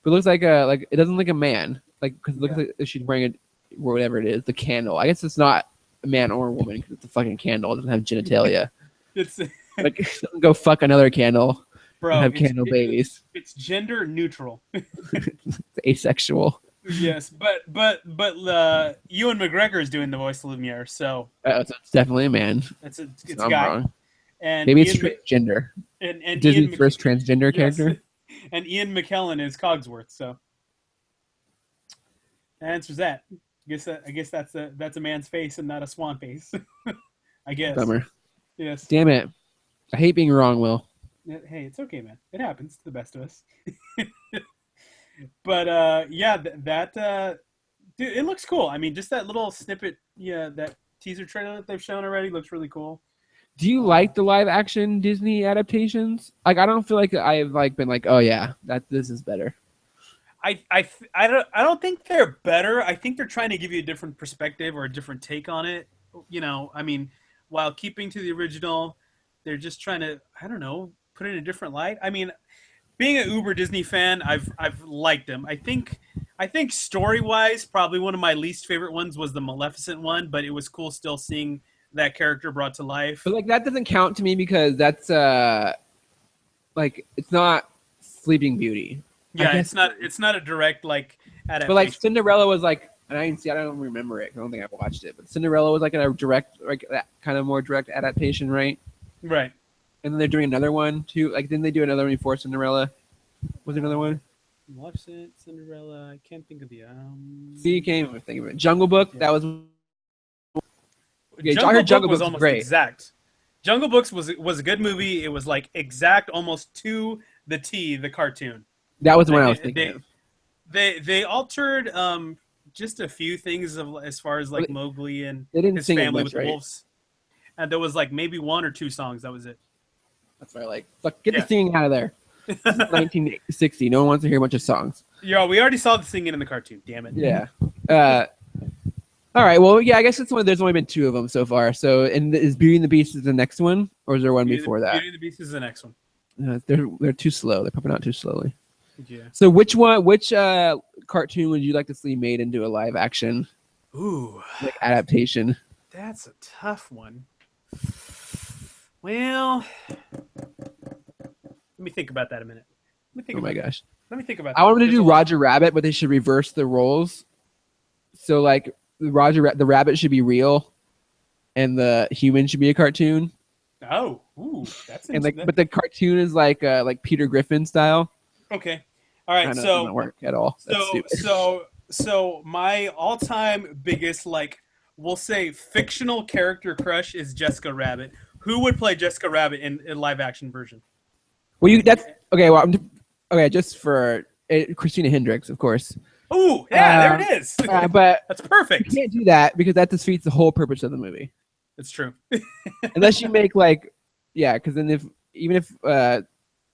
But it looks like it doesn't look like a man. Like because it looks like she's wearing whatever it is, the candle. I guess it's not a man or a woman because it's a fucking candle. It doesn't have genitalia. It's like it doesn't go fuck another candle. Bro, and have candle babies. It's gender neutral. It's asexual. Yes, but Ewan McGregor is doing the voice of Lumiere, so it's definitely a man. It's so a guy. Wrong. And maybe it's transgender. And Disney's first transgender character. And Ian McKellen is Cogsworth, so that answers that. I guess that's a man's face and not a swan face. I guess. Bummer. Yes. Damn it! I hate being wrong, Will. Hey, it's okay, man. It happens to the best of us. But yeah, dude, it looks cool. I mean, just that little snippet, that teaser trailer that they've shown already looks really cool. Do you like the live action Disney adaptations? Like, I don't feel like I've been like, oh yeah, this is better. I don't think they're better. I think they're trying to give you a different perspective or a different take on it. I mean, while keeping to the original, they're just trying to, I don't know, put it in a different light. I mean, being an uber Disney fan, I've liked them. I think story-wise, probably one of my least favorite ones was the Maleficent one, but it was cool still seeing that character brought to life. But like that doesn't count to me because that's it's not Sleeping Beauty. Yeah, it's not a direct adaptation. But like Cinderella was like, and I don't remember it. I don't think I've watched it. But Cinderella was like a direct, that kind of more direct adaptation, right? Right. And then they're doing another one too. Like, didn't they do another one before Cinderella? Was there another one? Maleficent, Cinderella. I can't think of the. See, you can't even think of it. Jungle Book. Yeah. That was. Okay, Jungle Book was almost great. Exact. Jungle Books was a good movie. It was like exact, almost to the T, the cartoon. That was the one I was thinking of. They altered just a few things as far as like Mowgli and his family with wolves. And there was like maybe 1 or 2 songs. That was it. That's why I like. Fuck, get the singing out of there. This is 1960. No one wants to hear a bunch of songs. Yeah, we already saw the singing in the cartoon. Damn it. Yeah. All right. Well, yeah. I guess there's only been 2 of them so far. So, and is Beauty and the Beast is the next one, or is there one before that? Beauty and the Beast is the next one. They're too slow. They're pumping out too slowly. Yeah. So, which cartoon would you like to see made into a live action? Ooh. Like adaptation. That's a tough one. Well, let me think about that a minute. Oh my gosh. Let me think about that. I want them to do Roger Rabbit, but they should reverse the roles. So, like, the rabbit should be real, and the human should be a cartoon. Oh, ooh, that's and but the cartoon is like Peter Griffin style. Okay, all right. So doesn't work at all. So my all-time biggest, like, we'll say fictional character crush is Jessica Rabbit. Who would play Jessica Rabbit in live action version? Well, that's okay. Well, okay, just for Christina Hendricks, of course. Ooh, yeah, there it is. But that's perfect. You can't do that because that defeats the whole purpose of the movie. It's true. Unless you make because then even if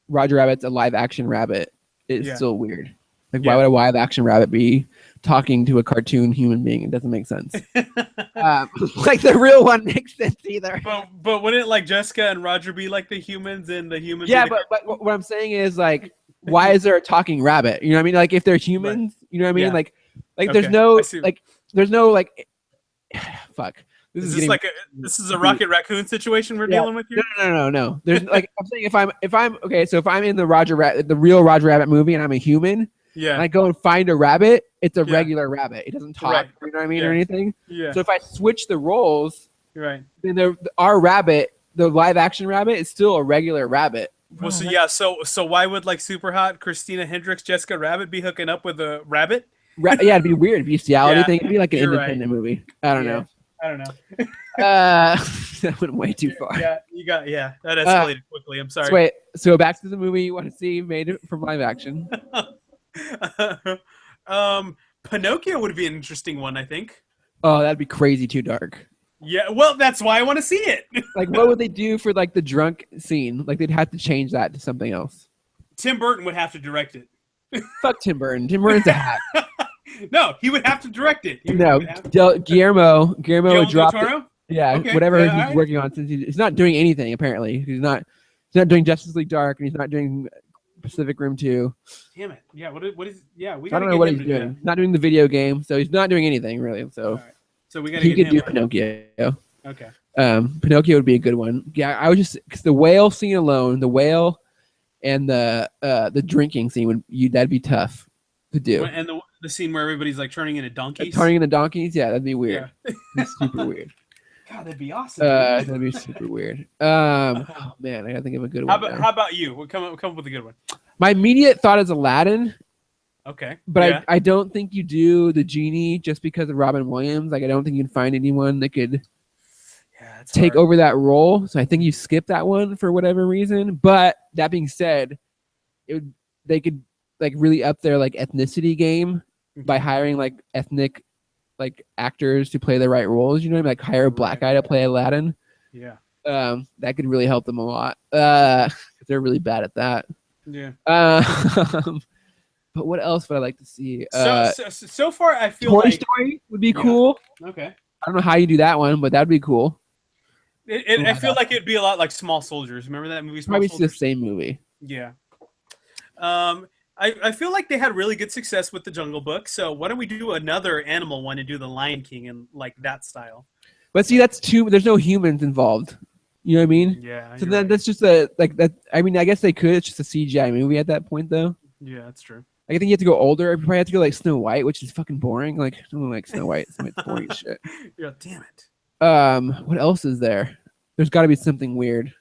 Roger Rabbit's a live action rabbit, it's still weird. Like, why would a live action rabbit be talking to a cartoon human being? It doesn't make sense. Like the real one makes sense either. But wouldn't like Jessica and Roger be like the humans and the humans? Yeah, but what I'm saying is, like, why is there a talking rabbit? You know what I mean? Like, if they're humans, you know what I mean? Like okay. There's no fuck. This is a Rocket Raccoon situation we're dealing with here. No. There's like, I'm saying if I'm okay, so if I'm in the real Roger Rabbit movie and I'm a human, and I go and find a rabbit, it's a regular rabbit. It doesn't talk, you know what I mean, or anything. Yeah. So if I switch the roles, right, then our rabbit, the live action rabbit, is still a regular rabbit. Well, so why would like super hot Christina Hendricks, Jessica Rabbit be hooking up with a rabbit? Yeah, it'd be weird. Bestiality thing. It'd be like an independent movie. I don't know. That went way too far. Yeah, that escalated quickly. I'm sorry. So wait, so back to the movie you want to see made from live action. Pinocchio would be an interesting one, I think. Oh, that'd be crazy too dark. Yeah, well, that's why I want to see it. Like, what would they do for like the drunk scene? Like, they'd have to change that to something else. Tim Burton would have to direct it. Fuck Tim Burton. Tim Burton's a hack. No, he would have to direct it. Guillermo would drop it. Yeah, okay. Whatever he's working on, since he's not doing anything apparently. He's not doing Justice League Dark, and he's not doing Pacific Rim 2. Damn it! Yeah, what is? Yeah, we. I don't know what he's doing. Not doing the video game, so he's not doing anything really. So, so we got. He could do Pinocchio. Okay. Pinocchio would be a good one. Yeah, I was just because the whale scene alone, the whale, and the drinking scene that'd be tough to do. And the scene where everybody's like turning into donkeys. Turning into donkeys, yeah, that'd be weird. Yeah. That'd be super weird. God, that'd be awesome. That'd be super weird. Oh man, I gotta think of a good one. How about you? We'll come up with a good one. My immediate thought is Aladdin. Okay. But I don't think you do the genie just because of Robin Williams. Like, I don't think you can find anyone that could take over that role. So I think you skip that one for whatever reason. But that being said, they could like really up their like ethnicity game by hiring like ethnic like actors to play the right roles. You know what I mean? Like, hire a black guy to play Aladdin. Yeah. That could really help them a lot. 'Cause they're really bad at that. Yeah. But what else would I like to see? So far, I feel Toy Story would be cool. Okay. I don't know how you do that one, but that'd be cool. I feel like it'd be a lot like Small Soldiers. Remember that movie? Probably the same movie. Yeah. I feel like they had really good success with the Jungle Book. So why don't we do another animal one and do the Lion King in like that style? But see, that's too. There's no humans involved. You know what I mean? Yeah. So then that's just like that. I mean, I guess they could. It's just a CGI movie at that point, though. Yeah, that's true. I think you have to go older. You probably have to go like Snow White, which is fucking boring. Like, I don't like Snow White. It's boring as shit. Yeah, damn it. What else is there? There's got to be something weird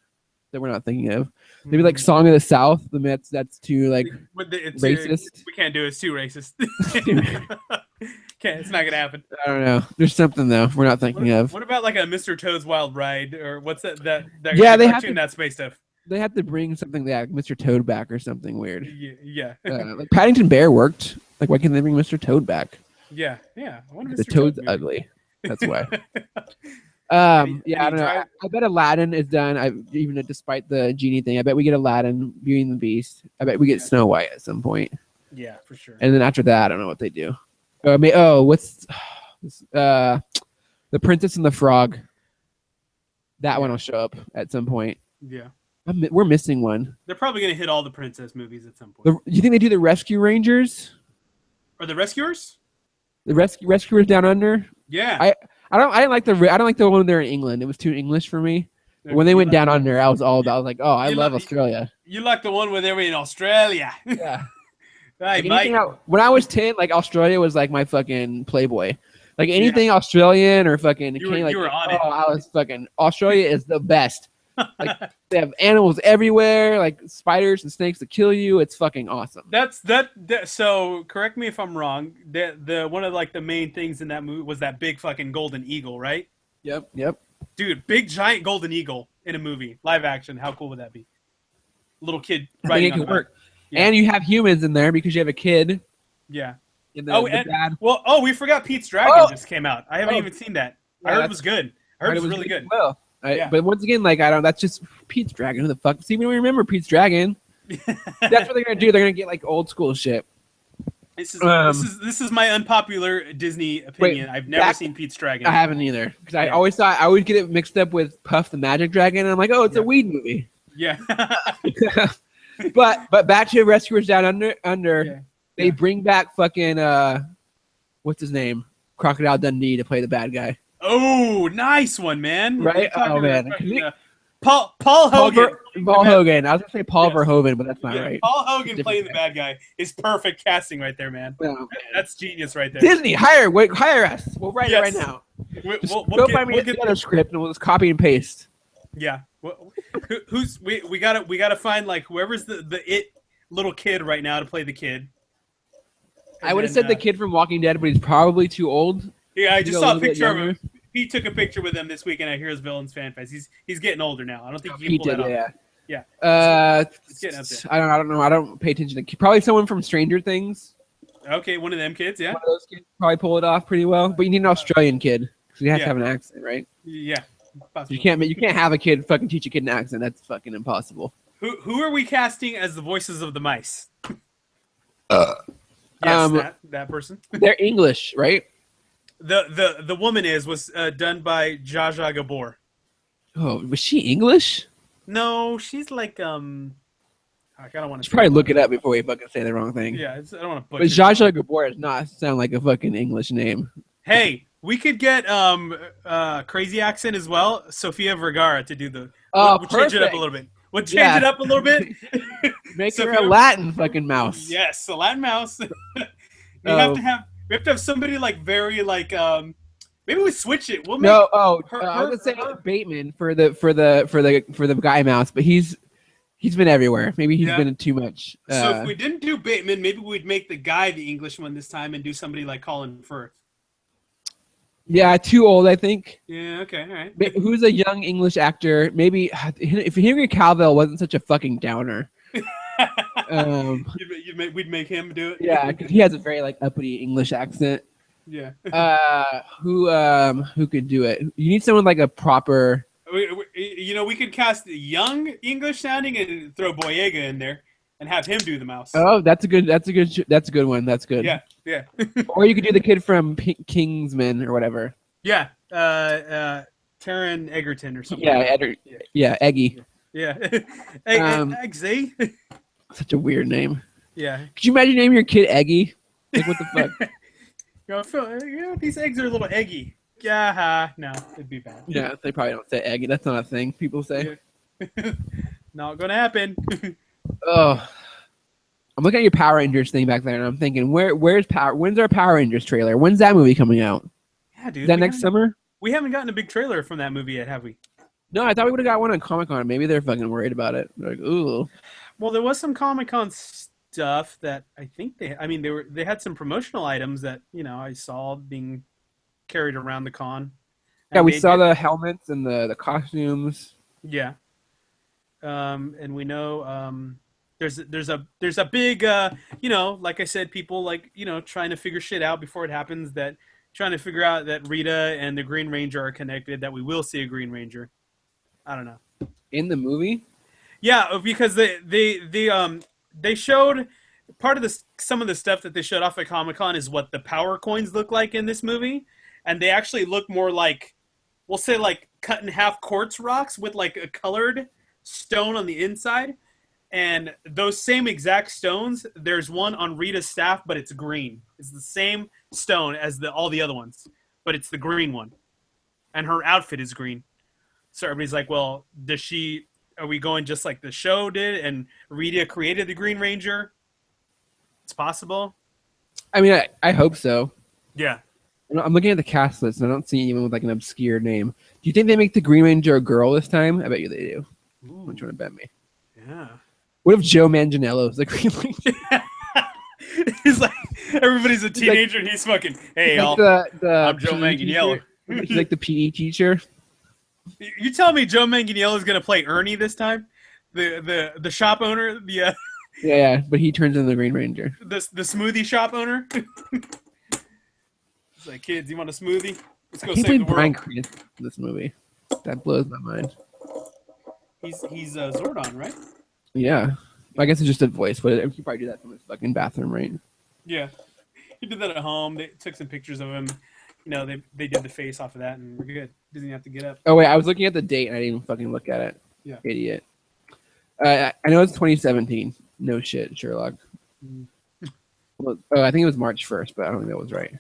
that we're not thinking of. Maybe like Song of the South. I mean, that's too like racist. We can't do it. It's too racist. It's not gonna happen. I don't know. There's something though we're not thinking of. What about like a Mr. Toad's Wild Ride, or what's that they cartoon that's based off? They have to bring something like Mr. Toad back or something weird. Yeah. Like Paddington Bear worked. Like, why can't they bring Mr. Toad back? Yeah. The Toad's ugly. That's why. Yeah, I don't know. I bet Aladdin is done. Even despite the genie thing, I bet we get Aladdin, Beauty and the Beast. I bet we get Snow White at some point. Yeah, for sure. And then after that, I don't know what they do. What's the Princess and the Frog? That one will show up at some point. Yeah. We're missing one. They're probably going to hit all the princess movies at some point. You think they do the Rescue Rangers? Or the Rescuers? The Rescuers Down Under? Yeah. I don't like the one there in England. It was too English for me. When they went down under, I was all about. I was like, oh, I love Australia. You like the one where they were in Australia? Yeah. Hey, mate. When I was 10, like Australia was like my fucking Playboy. Like anything Australian or fucking. You were on it. I was fucking. Australia is the best. Like they have animals everywhere, like spiders and snakes to kill you. It's fucking awesome. So correct me if I'm wrong. The one of like the main things in that movie was that big fucking golden eagle, right? Yep. Dude, big giant golden eagle in a movie, live action. How cool would that be? Little kid riding on the back. Yeah. And you have humans in there because you have a kid. Yeah. Dad. Well, we forgot Pete's Dragon just came out. I haven't even seen that. I heard it was good. I heard it was really good. Well, but once again, like that's just Pete's Dragon. Who the fuck? See, we don't remember Pete's Dragon. That's what they're gonna do. They're gonna get like old school shit. This is my unpopular Disney opinion. I've never seen Pete's Dragon. I haven't either because I always thought I would get it mixed up with Puff the Magic Dragon, and I'm like, oh, it's a weed movie. Yeah. but back to Rescuers Down Under. They bring back fucking what's his name? Crocodile Dundee to play the bad guy. Oh, nice one, man! Right? Oh man, Paul Hogan. Paul Hogan. I was gonna say Paul Verhoeven, but that's not right. Paul Hogan playing the bad guy is perfect casting right there, man. Oh, that's genius right there. Disney, hire us. We'll write it right now. We'll find me another script and we'll just copy and paste. Yeah. We gotta find like whoever's the it little kid right now to play the kid. I would have said the kid from Walking Dead, but he's probably too old. Yeah, I just saw a picture of him. He took a picture with him this weekend at Heroes Villains Fan Fest. He's getting older now. I don't think he can pull that off. Yeah. It's getting up there. I don't know. I don't pay attention to probably someone from Stranger Things. Okay, one of them kids. Yeah. One of those kids probably pull it off pretty well, but you need an Australian kid because you have to have an accent, right? Yeah. You can't have a kid fucking teach a kid an accent. That's fucking impossible. Who are we casting as the voices of the mice? Yes, that person. They're English, right? The woman was done by Zsa Zsa Gabor. Oh, was she English? No, she's like I don't want to. Probably look it up before we fucking say the wrong thing. Yeah, I don't want to. But Zsa Zsa Gabor does not sound like a fucking English name. Hey, we could get crazy accent as well. Sofia Vergara to do the. Oh, we'll change it up a little bit. We'll change it up a little bit. Make her a Latin fucking mouse. Yes, a Latin mouse. We have to have somebody like very like maybe we switch it. We'll make I was gonna say Bateman for the guy mouse, but he's been everywhere. Maybe he's been too much. So if we didn't do Bateman, maybe we'd make the guy the English one this time and do somebody like Colin Firth. Yeah, too old, I think. Yeah, okay, all right. Who's a young English actor? Maybe if Henry Cavill wasn't such a fucking downer. We'd make him do it. Yeah, because he has a very like uppity English accent. Yeah. Who could do it? You need someone like a proper. We could cast young English sounding and throw Boyega in there and have him do the mouse. Oh, that's a good one. That's good. Yeah. Or you could do the kid from Kingsman or whatever. Yeah. Taron Egerton or something. Yeah, Eggy. Yeah. Eggsy. Such a weird name. Yeah. Could you imagine naming your kid Eggy? Like, what the fuck? These eggs are a little eggy. Yeah, no, it'd be bad. Yeah, they probably don't say eggy. That's not a thing people say. Yeah. Not gonna happen. Oh, I'm looking at your Power Rangers thing back there, and I'm thinking, where's Power? When's our Power Rangers trailer? When's that movie coming out? Yeah, dude. Is that next summer? We haven't gotten a big trailer from that movie yet, have we? No, I thought we would have got one on Comic-Con. Maybe they're fucking worried about it. They're like, ooh. Well, there was some Comic-Con stuff that I think they had some promotional items that I saw being carried around the con. Yeah, we saw the helmets and the costumes. Yeah. And we know there's a big like I said, people like trying to figure shit out before it happens that trying to figure out that Rita and the Green Ranger are connected, that we will see a Green Ranger. I don't know. In the movie? Yeah, because they showed part of some of the stuff that they showed off at Comic-Con is what the power coins look like in this movie, and they actually look more like, we'll say, like cut in half quartz rocks with like a colored stone on the inside. And those same exact stones, there's one on Rita's staff, but it's green. It's the same stone as all the other ones, but it's the green one. And her outfit is green. So everybody's like, well, are we going just like the show did and Rita created the Green Ranger? It's possible. I mean, I hope so. Yeah. I'm looking at the cast list, and I don't see anyone with like an obscure name. Do you think they make the Green Ranger a girl this time? I bet you they do. Ooh. Don't you want to bet me? Yeah. What if Joe Manganiello is the Green Ranger? He's like, everybody's a teenager, and he's fucking, hey, y'all, I'm Joe Manganiello. He's like the PE teacher. You tell me Joe Manganiello is going to play Ernie this time? The shop owner? Yeah, but he turns into the Green Ranger. The smoothie shop owner? It's like, kids, you want a smoothie? Let's go save the world. Bryan Cranston in this movie. That blows my mind. He's Zordon, right? Yeah. I guess it's just a voice, but he probably do that from his fucking bathroom, right? Yeah. He did that at home. They took some pictures of him. You know, they did the face off of that, and we're good. Doesn't even have to get up. Oh, wait, I was looking at the date, and I didn't even fucking look at it. Yeah. Idiot. I know it's 2017. No shit, Sherlock. Well, I think it was March 1st, but I don't think that was right.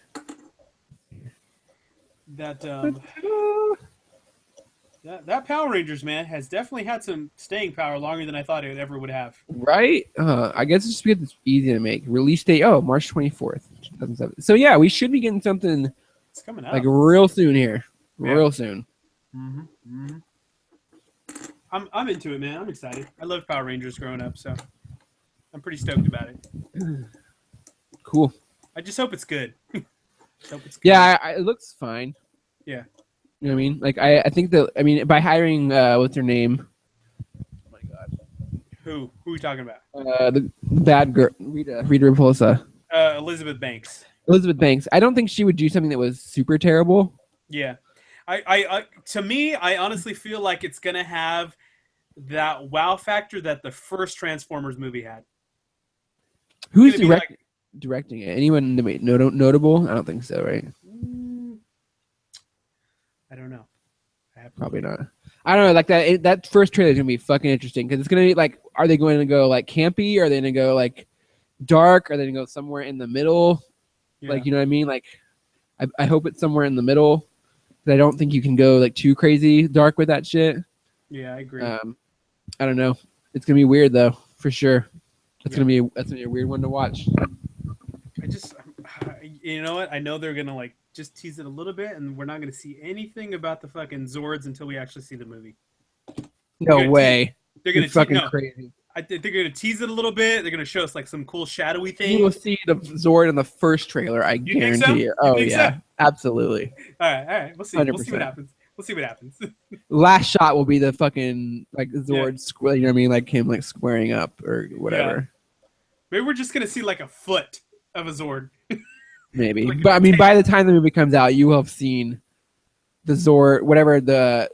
That Power Rangers, man, has definitely had some staying power longer than I thought it ever would have. Right? I guess it's just because it's easy to make. Release date, March 24th, 2007. So, yeah, we should be getting something it's coming out. Like real soon here. Yeah. Real soon. Mm-hmm. Mm-hmm. I'm into it, man. I'm excited. I loved Power Rangers growing up, so I'm pretty stoked about it. Cool. I just hope it's good. Yeah, it looks fine. Yeah. You know what I mean? Like, I think that, I mean, by hiring, what's her name? Oh my God. Who are we talking about? The bad girl, Rita Repulsa. Elizabeth Banks. Elizabeth Banks. I don't think she would do something that was super terrible. Yeah. I to me, I honestly feel like it's going to have that wow factor that the first Transformers movie had. Who's directing it? Anyone notable? I don't think so, right? I don't know. Probably not. I don't know. Like that first trailer is gonna be fucking interesting because it's gonna be like, are they going to go like campy? Are they gonna go like dark? Are they gonna go somewhere in the middle? Yeah. Like, you know what I mean? Like, I hope it's somewhere in the middle. I don't think you can go like too crazy dark with that shit. Yeah, I agree. I don't know. It's gonna be weird though, for sure. That's gonna be a weird one to watch. You know what? I know they're gonna like just tease it a little bit, and we're not gonna see anything about the fucking Zords until we actually see the movie. No way. They're gonna fucking crazy. I think they're gonna tease it a little bit. They're gonna show us like some cool shadowy thing. You will see the Zord in the first trailer. I guarantee you. Oh yeah, absolutely. All right. We'll see. 100%. We'll see what happens. Last shot will be the fucking like Zord, you know what I mean, like him like squaring up or whatever. Yeah. Maybe we're just gonna see like a foot of a Zord. Maybe, like, but I mean, by the time the movie comes out, you will have seen the Zord, whatever the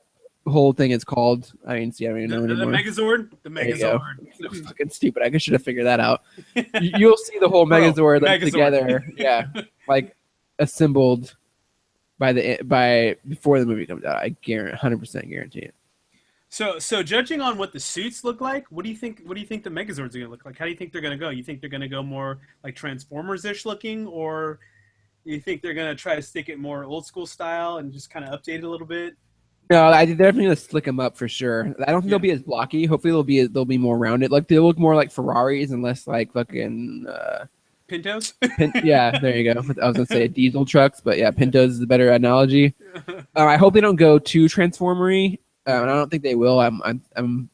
whole thing is called. I don't even know anymore. The Megazord. The Megazord. So fucking stupid. I should have figured that out. You'll see the whole Megazord like together. Yeah, like assembled before the movie comes out. I guarantee, 100% guarantee it. So judging on what the suits look like, what do you think the Megazords are gonna look like? How do you think they're gonna go? You think they're gonna go more like Transformers-ish looking, or you think they're gonna try to stick it more old school style and just kind of update it a little bit? No, I definitely gonna slick them up for sure. I don't think they'll be as blocky. Hopefully they'll be more rounded. Like they'll look more like Ferraris and less like fucking Pintos. Yeah, there you go. I was gonna say diesel trucks, but yeah, Pintos is the better analogy. I hope they don't go too Transformery. And I don't think they will. I'm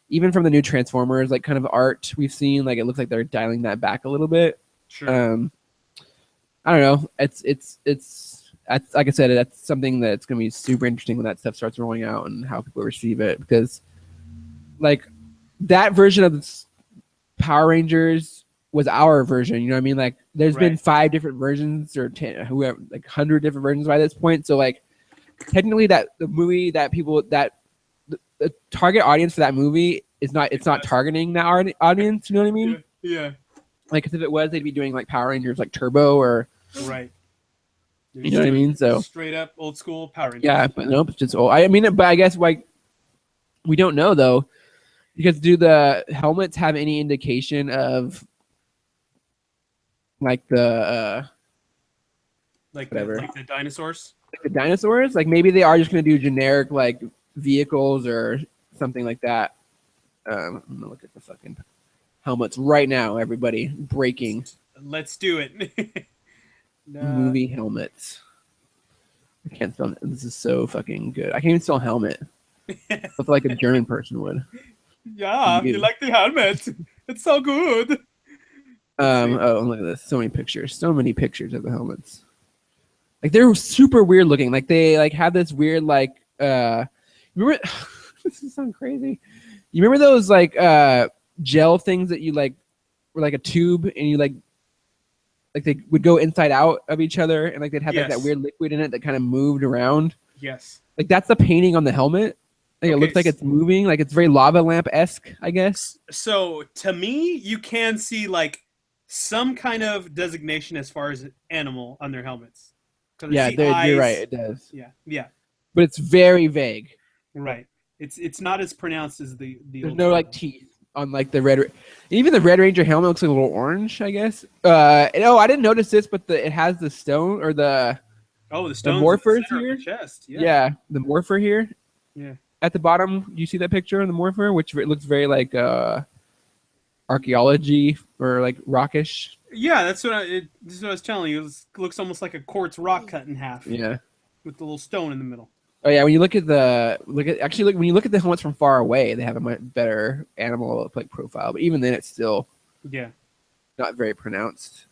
even from the new Transformers, like kind of art we've seen, like it looks like they're dialing that back a little bit. Sure. I don't know. It's like I said, that's something that's gonna be super interesting when that stuff starts rolling out and how people receive it, because like that version of Power Rangers was our version. You know what I mean? Like There's been Right. 5 different versions or 10, whoever, like 100 different versions by this point. So like technically that the movie that people that the target audience for that movie is not it's not targeting that audience. You know what I mean? Yeah. Like 'cause if it was, they'd be doing like Power Rangers like Turbo or Right. They're you just know what I doing mean. So straight up old school Power Rangers. yeah, but nope, it's just old. I mean, but I guess like we don't know though, because do the helmets have any indication of like the whatever like the dinosaurs. like the dinosaurs? Like maybe they are just gonna do generic like vehicles or something like that. I'm gonna look at the fucking helmets right now. Everybody breaking Let's do it. movie helmets. I can't spell. This is so fucking good. I can't even spell helmet. Looks like a German person would. Yeah, you like the helmet? It's so good. Oh, look at this. So many pictures. So many pictures of the helmets. Like they're super weird looking. Like they like have this weird like remember this is sound crazy. You remember those like gel things that you like were like a tube and you like they would go inside out of each other and like they'd have like that weird liquid in it that kind of moved around. Yes. Like that's the painting on the helmet. Like it looks like it's moving, like it's very lava lamp-esque, I guess. So to me, you can see like some kind of designation as far as animal on their helmets. Yeah, you're right. It does. Yeah, yeah. But it's very vague. Right. It's not as pronounced as the. There's no like teeth on like the red. Even the Red Ranger helmet looks like a little orange, I guess. Oh, I didn't notice this, but it has the stone or the. Oh, the stone. The morphers here. The chest. Yeah. Yeah, the morpher here. Yeah. At the bottom, you see that picture of the morpher, which it looks very like archaeology or like rockish. Yeah, this is what I was telling you. It looks almost like a quartz rock cut in half. Yeah. With the little stone in the middle. Oh yeah, when you look at when you look at the helmets from far away, they have a much better animal like profile. But even then, it's still not very pronounced.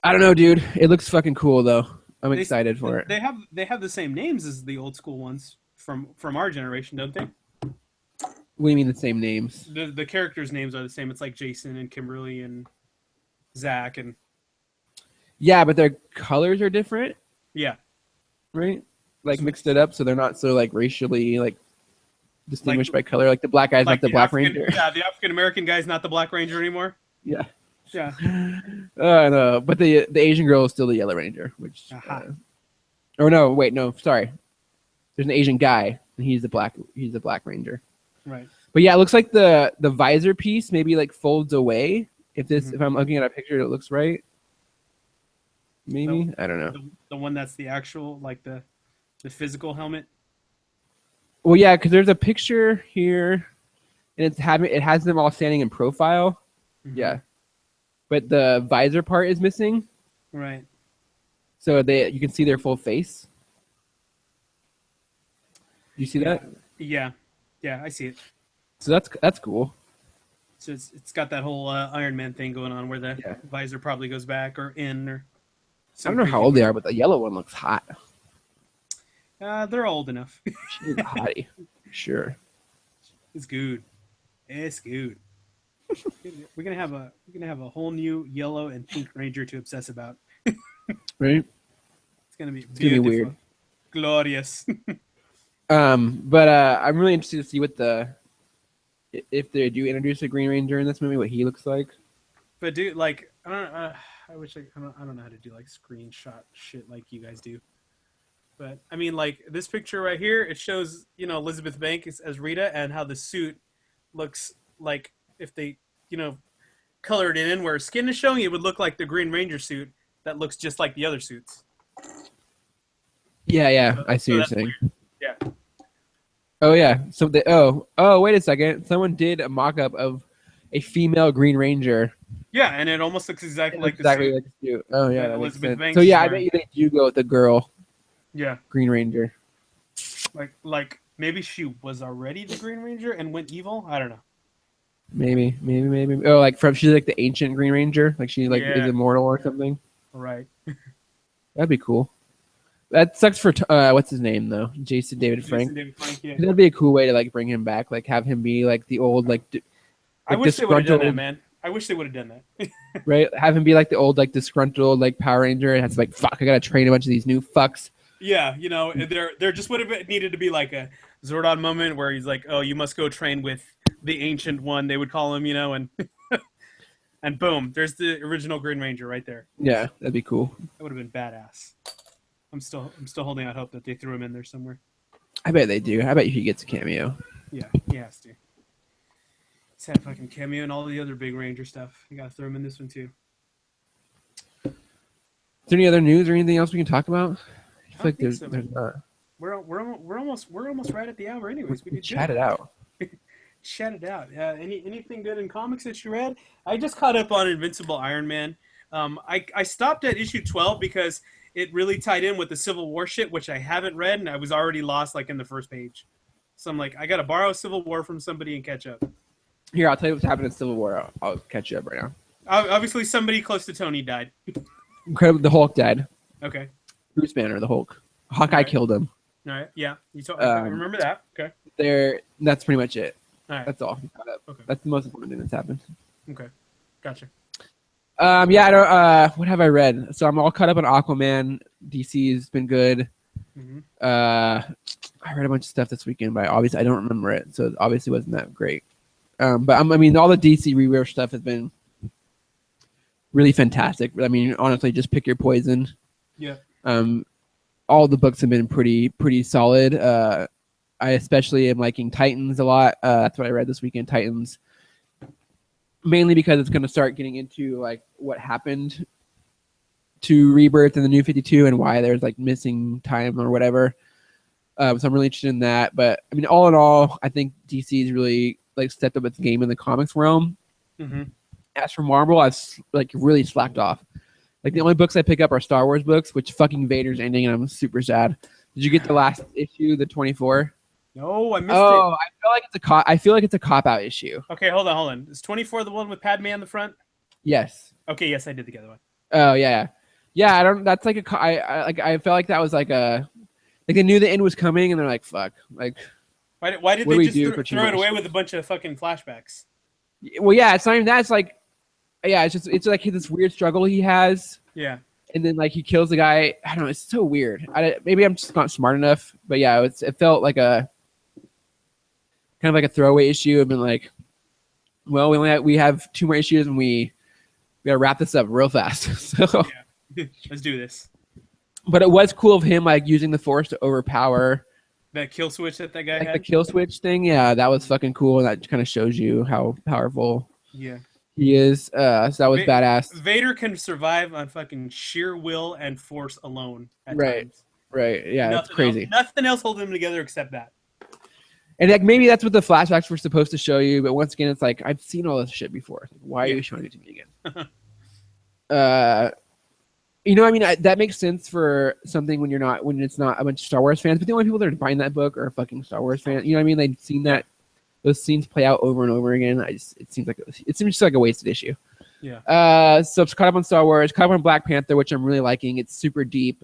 I don't know, dude. It looks fucking cool though. I'm excited for it. They have the same names as the old school ones from our generation, don't they? What do you mean the same names? The characters' names are the same. It's like Jason and Kimberly and Zach and. Yeah, but their colors are different. Yeah. Right. Like mixed it up, so they're not so like racially like distinguished by color. Like the black guy's not the Black Ranger. Yeah, the African American guy's not the Black Ranger anymore. Yeah. Yeah. No, but the Asian girl is still the Yellow Ranger, which. Or no, wait, no, sorry. There's an Asian guy, and he's the Black Ranger. Right. But yeah, it looks like the visor piece maybe like folds away. If I'm looking at a picture, it looks right. Maybe I don't know. The one that's the actual like the physical helmet. Well, yeah, because there's a picture here, and it has them all standing in profile. Mm-hmm. Yeah, but the visor part is missing. Right. So you can see their full face. You see that? Yeah, I see it. So that's cool. So it's got that whole Iron Man thing going on where the visor probably goes back or in or. I don't know how old they are, but the yellow one looks hot. They're old enough. She's a hottie, sure. It's good. It's good. We're gonna have a whole new yellow and pink Ranger to obsess about. Right. It's gonna be weird. Glorious. But I'm really interested to see if they do introduce a Green Ranger in this movie, what he looks like. But dude, like I don't. I don't know how to do like screenshot shit like you guys do. But I mean, like this picture right here, it shows Elizabeth Banks as Rita and how the suit looks like if they colored it in where her skin is showing, it would look like the Green Ranger suit that looks just like the other suits. Yeah, I see what you're saying. Weird. Yeah. Oh yeah. So wait a second. Someone did a mock-up of a female Green Ranger. Yeah, and it almost looks exactly like the suit. Oh yeah, Elizabeth Banks. So yeah, I bet you they do go with the girl. Yeah. Green Ranger. Like maybe she was already the Green Ranger and went evil. I don't know. Maybe. Oh, like she's like the ancient Green Ranger. Like she is immortal or something. Right. That'd be cool. That sucks for what's his name though? Jason David Frank. Yeah. That'd be a cool way to like bring him back. Like have him be like the old like. I wish they would have done that, man. I wish they would have done that. Right? Have him be like the old, like disgruntled, like Power Ranger, and has like, fuck, I gotta train a bunch of these new fucks. Yeah, there just would have needed to be like a Zordon moment where he's like, "Oh, you must go train with the Ancient One," they would call him, and and boom, there's the original Green Ranger right there. Yeah, that'd be cool. That would have been badass. I'm still holding out hope that they threw him in there somewhere. I bet they do. I bet he gets a cameo. Yeah, he has to. He's had fucking cameo and all the other big Ranger stuff. You gotta throw him in this one too. Is there any other news or anything else we can talk about? I feel like there's not. We're almost right at the hour. Anyways, we chat it out. Chat it out. Anything good in comics that you read? I just caught up on Invincible Iron Man. I stopped at issue 12 because it really tied in with the Civil War shit, which I haven't read, and I was already lost like in the first page. So I'm like, I gotta borrow Civil War from somebody and catch up. Here, I'll tell you what's happened in Civil War. I'll catch you up right now. Obviously, somebody close to Tony died. Incredible. The Hulk died. Okay. Bruce Banner, the Hulk. Hawkeye killed him. All right. Yeah. I remember that. Okay. That's pretty much it. All right. That's all. Okay. That's the most important thing that's happened. Okay. Gotcha. Yeah, I don't. What have I read? So I'm all caught up on Aquaman. DC's been good. Mm-hmm. I read a bunch of stuff this weekend, but obviously I don't remember it, so it obviously wasn't that great. But I mean, all the DC Reverse stuff has been really fantastic. I mean, honestly, just pick your poison. Yeah. All the books have been pretty solid. I especially am liking Titans a lot. That's what I read this weekend. Titans, mainly because it's going to start getting into like what happened to Rebirth in the New 52 and why there's like missing time or whatever. So I'm really interested in that. But I mean, all in all, I think DC's really like stepped up its game in the comics realm. Mm-hmm. As for Marvel, I've like really slacked off. Like the only books I pick up are Star Wars books, which fucking Vader's ending, and I'm super sad. Did you get the last issue, the 24? No, I missed it. Oh, I feel like it's a cop out issue. Okay, hold on. Is 24 the one with Padme on the front? Yes. Okay, yes, I did the other one. Oh yeah. I don't. That's like I felt like that was like a like they knew the end was coming, and they're like, fuck, like. Why did they just throw it away with a bunch of fucking flashbacks? Well, yeah, it's not even that. It's like, yeah, it's like this weird struggle he has. Yeah. And then like he kills the guy. I don't know. It's so weird. Maybe I'm just not smart enough. But yeah, it felt like a kind of like a throwaway issue. I've been like, well, we have 2 more issues, and we gotta wrap this up real fast. So yeah. Let's do this. But it was cool of him like using the Force to overpower. That kill switch that guy had? The kill switch thing, yeah, that was fucking cool. And that kind of shows you how powerful he is. So that was badass. Vader can survive on fucking sheer will and force alone at times. Right. Yeah, it's crazy. Nothing else holding him together except that. And like maybe that's what the flashbacks were supposed to show you. But once again, it's like, I've seen all this shit before. Why are you showing it to me again? I mean, that makes sense for something when it's not a bunch of Star Wars fans, but the only people that are buying that book are fucking Star Wars fans. You know what I mean? They've seen those scenes play out over and over again. It seems just like a wasted issue. Yeah. So it's caught up on Star Wars, caught up on Black Panther, which I'm really liking. It's super deep.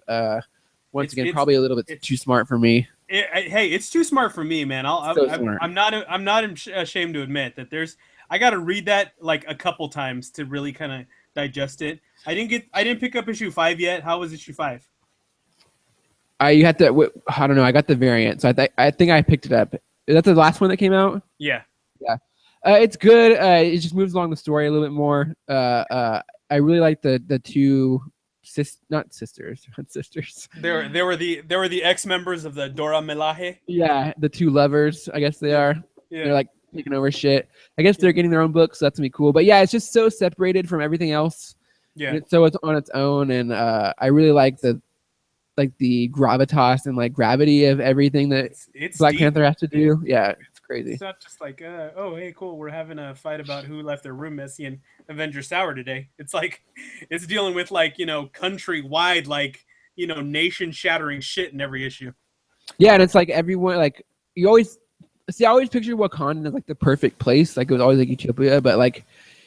Once again, probably a little bit too smart for me. Hey, it's too smart for me, man. I'm not ashamed to admit that I got to read that like a couple times to really kind of digest it. I didn't pick up issue 5 yet. How was issue 5? You had to. I don't know. I got the variant, so I think I picked it up. Is that the last one that came out? Yeah. It's good. It just moves along the story a little bit more. I really like the two not sisters. They were the ex-members of the Dora Milaje. Yeah, the 2 lovers. I guess they are. Yeah. They're like taking over shit. I guess they're getting their own books, so that's gonna be cool. But yeah, it's just so separated from everything else. Yeah. So it's on its own, and I really like the gravitas and like gravity of everything that it's Black deep. Panther has to do. Yeah, it's crazy. It's not just like, oh, hey, cool, we're having a fight about who left their room messy in Avengers Tower today. It's like, it's dealing with like, countrywide, like, nation-shattering shit in every issue. Yeah, and it's like everyone, like, you always see, I always picture Wakanda as like the perfect place. Like it was always like Utopia, but like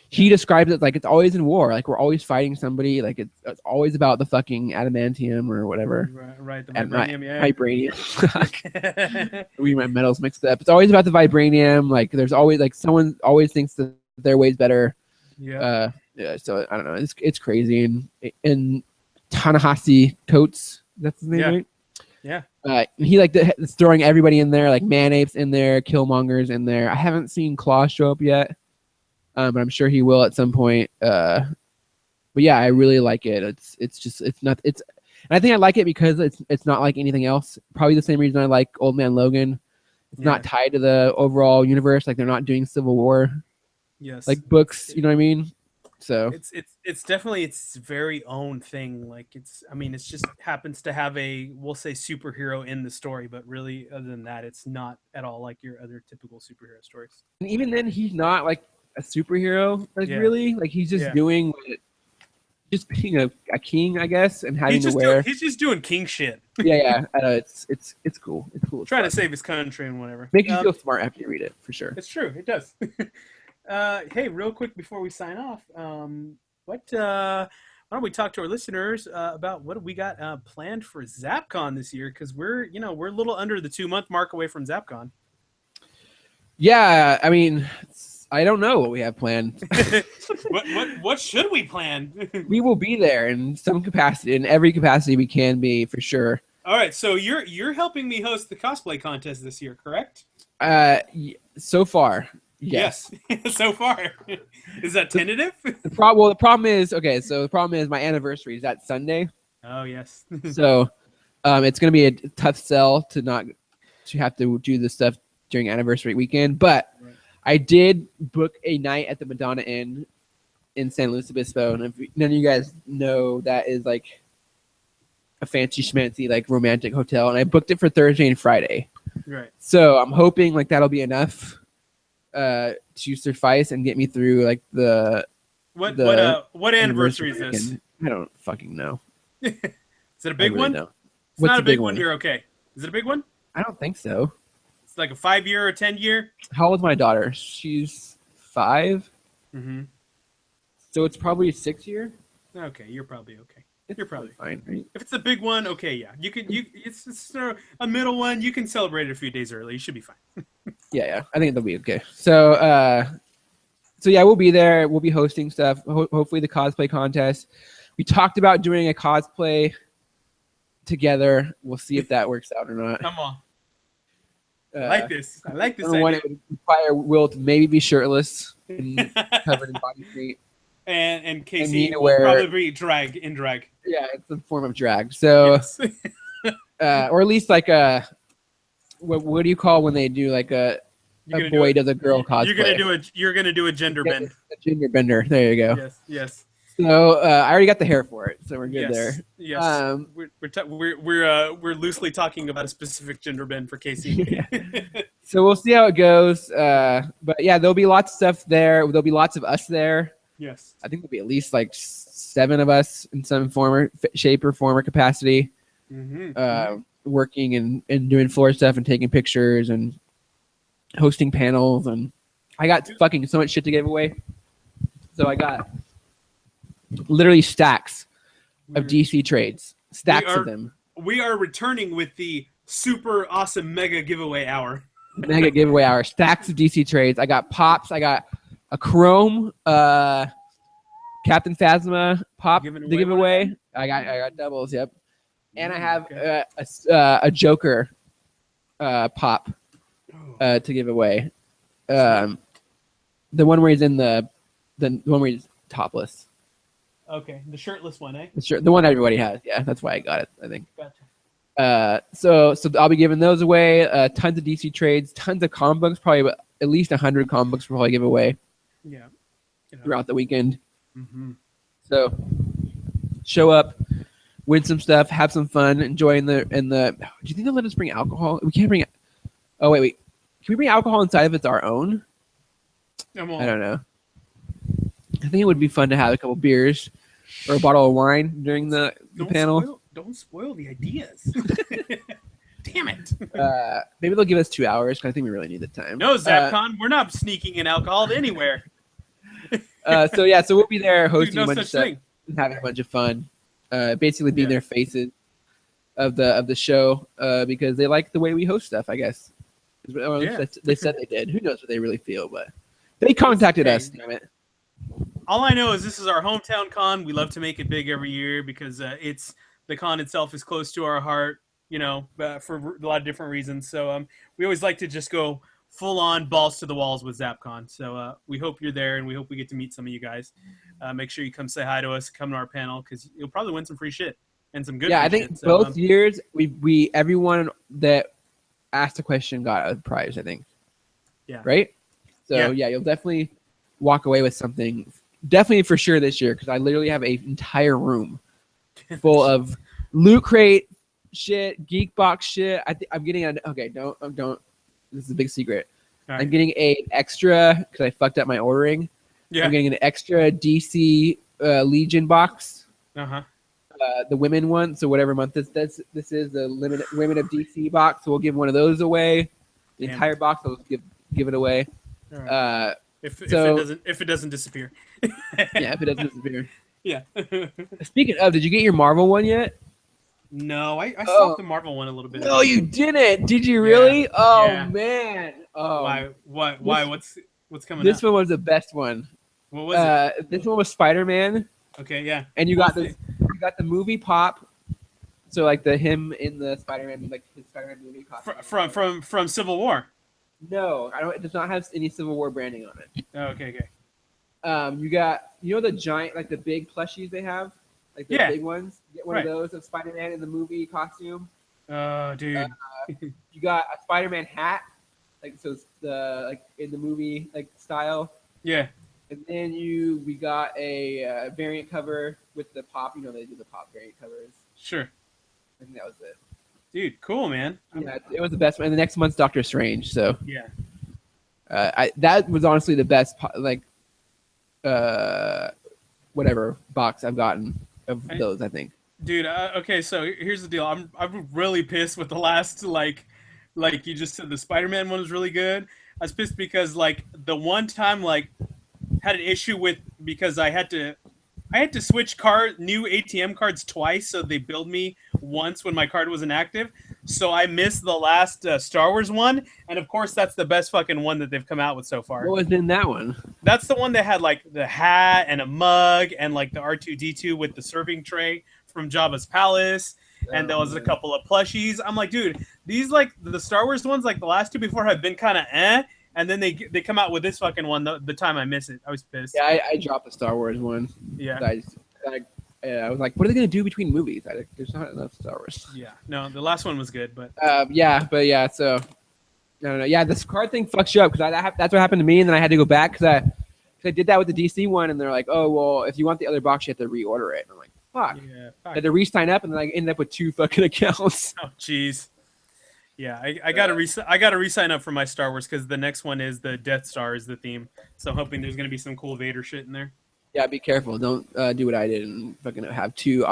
he describes it like it's always in war. Like we're always fighting somebody. Like it's always about the fucking adamantium or whatever. Right. The vibranium, Vibranium. We my metals mixed up. It's always about the vibranium. Like there's always like someone always thinks that their way's better. Yeah, so I don't know. It's crazy, and Ta-Nehisi Coates, that's his name, right? Yeah. He like is throwing everybody in there, like Man-Apes in there, Killmonger's in there. I haven't seen Claw show up yet, but I'm sure he will at some point. But yeah, I really like it. And I think I like it because it's not like anything else. Probably the same reason I like Old Man Logan. It's not tied to the overall universe. Like they're not doing Civil War. Yes. Like books, you know what I mean? So it's definitely its very own thing. Like it's just happens to have we'll say superhero in the story, but really other than that, it's not at all like your other typical superhero stories. And even then, he's not like a superhero. Like really, like he's just doing just being a king, I guess, and having to wear. He's just doing king shit. Yeah. I know it's cool. It's cool. Trying to save his country and whatever. Makes you feel smart after you read it, for sure. It's true. It does. Hey, real quick before we sign off, why don't we talk to our listeners about what we got planned for ZapCon this year? Because we're a little under the 2-month mark away from ZapCon. Yeah, I mean, I don't know what we have planned. What should we plan? We will be there in some capacity, in every capacity we can be, for sure. All right, so you're helping me host the cosplay contest this year, correct? So far. Yes. So far. Is that tentative? The problem is my anniversary is that Sunday. Oh yes. So it's gonna be a tough sell to have to do this stuff during anniversary weekend. But right. I did book a night at the Madonna Inn in San Luis Obispo, and if none of you guys know, that is like a fancy schmancy like romantic hotel, and I booked it for Thursday and Friday. Right. So I'm hoping like that'll be enough to suffice and get me through like what anniversary is this? I don't fucking know. Is it a big one? Know. It's not a big one. You're okay. Is it a big one? I don't think so. It's like a 5-year or 10-year. How old's my daughter? She's 5. Mm-hmm. So it's probably a 6-year. Okay, you're probably okay. You're probably fine, right? If it's a big one, okay, yeah. It's a middle one. You can celebrate it a few days early. You should be fine. Yeah. I think it'll be okay. So yeah, we'll be there. We'll be hosting stuff. Hopefully the cosplay contest. We talked about doing a cosplay together. We'll see if that works out or not. Come on. I like this. I like this idea. It would require Will to maybe be shirtless and covered in body paint. And Casey will probably be drag. Yeah, it's a form of drag. So, yes. Or at least like what do you call when they do like a boy does a girl cosplay? You're gonna do a gender bend. A gender bender. There you go. Yes. So I already got the hair for it, so we're good there. Yes. We're loosely talking about a specific gender bend for Casey. Yeah. So we'll see how it goes. But yeah, there'll be lots of stuff there. There'll be lots of us there. Yes. I think there'll be at least like 7 of us in some shape or form or capacity, working and doing floor stuff and taking pictures and hosting panels. And I got fucking so much shit to give away. So I got literally stacks of DC trades, stacks of them. We are returning with the super awesome mega giveaway hour. Stacks of DC trades. I got pops. I got a Chrome Captain Phasma pop to give away. I got doubles, yep. And I have a Joker pop to give away. The one where he's in the one where he's topless. Okay, the shirtless one, eh? The one everybody has. Yeah, that's why I got it, I think. Gotcha. So I'll be giving those away. Tons of DC trades, tons of comic books, probably at least 100 comic books we'll probably give away. Yeah. Throughout the weekend. Mm-hmm. So show up, win some stuff, have some fun, enjoy do you think they'll let us bring alcohol? We can't bring Oh wait. Can we bring alcohol inside if it's our own? I don't know. I think it would be fun to have a couple beers or a bottle of wine during the panel. Don't spoil the ideas. Damn it. Maybe they'll give us 2 hours because I think we really need the time. No, ZapCon, we're not sneaking in alcohol anywhere. So we'll be there hosting a bunch of stuff and having a bunch of fun. Basically being their faces of the show because they like the way we host stuff, I guess. They said they did. Who knows what they really feel, but they contacted us, damn it. all I know is this is our hometown con. We love to make it big every year because it's the con itself is close to our heart. For a lot of different reasons. So we always like to just go full on balls to the walls with ZapCon. So we hope you're there, and we hope we get to meet some of you guys. Make sure you come say hi to us, come to our panel, because you'll probably win some free shit and some good. Yeah, free I think shit. both years we everyone that asked a question got a prize. I think. Yeah. Right. So yeah, you'll definitely walk away with something. Definitely for sure this year, because I literally have an entire room full of Loot Crate shit, Geek Box shit. I'm getting don't. This is a big secret. Right. I'm getting an extra because I fucked up my ordering. Yeah. I'm getting an extra DC Legion box. Uh-huh. The women one. So whatever month this is the limited Women of DC box. So we'll give one of those away. The entire box, I'll give it away. Right. If it doesn't disappear. Yeah, if it doesn't disappear. Yeah. Speaking of, did you get your Marvel one yet? No, I saw the Marvel one a little bit. No, you didn't. Did you really? Yeah. Oh man. Oh. Why? What's coming? This one was the best one. What was it? This one was Spider-Man. Okay, yeah. And you got the movie pop. So like him in the Spider-Man, like his Spider-Man movie costume. From Civil War. No, it does not have any Civil War branding on it. Oh, okay. You got the giant, like the big plushies they have, like the big ones. You get one of those of Spider-Man in the movie costume. Oh, dude. You got a Spider-Man hat, like so it's in the movie style. Yeah. And then we got a variant cover with the pop. They do the pop variant covers. Sure. I think that was it. Dude, cool, man. Yeah, it was the best one. And the next month's Doctor Strange. So yeah, that was honestly the best whatever box I've gotten of those. I think. Dude, okay. So here's the deal. I'm really pissed with the last like you just said the Spider-Man one was really good. I was pissed because the one time had an issue with because I had to switch new ATM cards twice, so they billed me once when my card wasn't active. So I missed the last Star Wars one, and of course that's the best fucking one that they've come out with so far. What was in that one? That's the one that had the hat and a mug and the R2-D2 with the serving tray from Jabba's palace, and there was a couple of plushies. I'm like, dude, these the Star Wars ones, the last two before have been kind of and then they come out with this fucking one the time I miss it. I was pissed. Yeah, I dropped the Star Wars one. Yeah. I was like, what are they going to do between movies? There's not enough Star Wars. Yeah. No, the last one was good, but... so... I don't know. Yeah, this card thing fucks you up, because that's what happened to me, and then I had to go back, because I did that with the DC one, and they're like, oh, well, if you want the other box, you have to reorder it. And I'm like, fuck. Yeah, I had to re-sign up, and then I ended up with 2 fucking accounts. Oh, jeez. Yeah, I gotta re-sign up for my Star Wars because the next one is the Death Star is the theme. So I'm hoping there's gonna be some cool Vader shit in there. Yeah, be careful. Don't do what I did and fucking have 2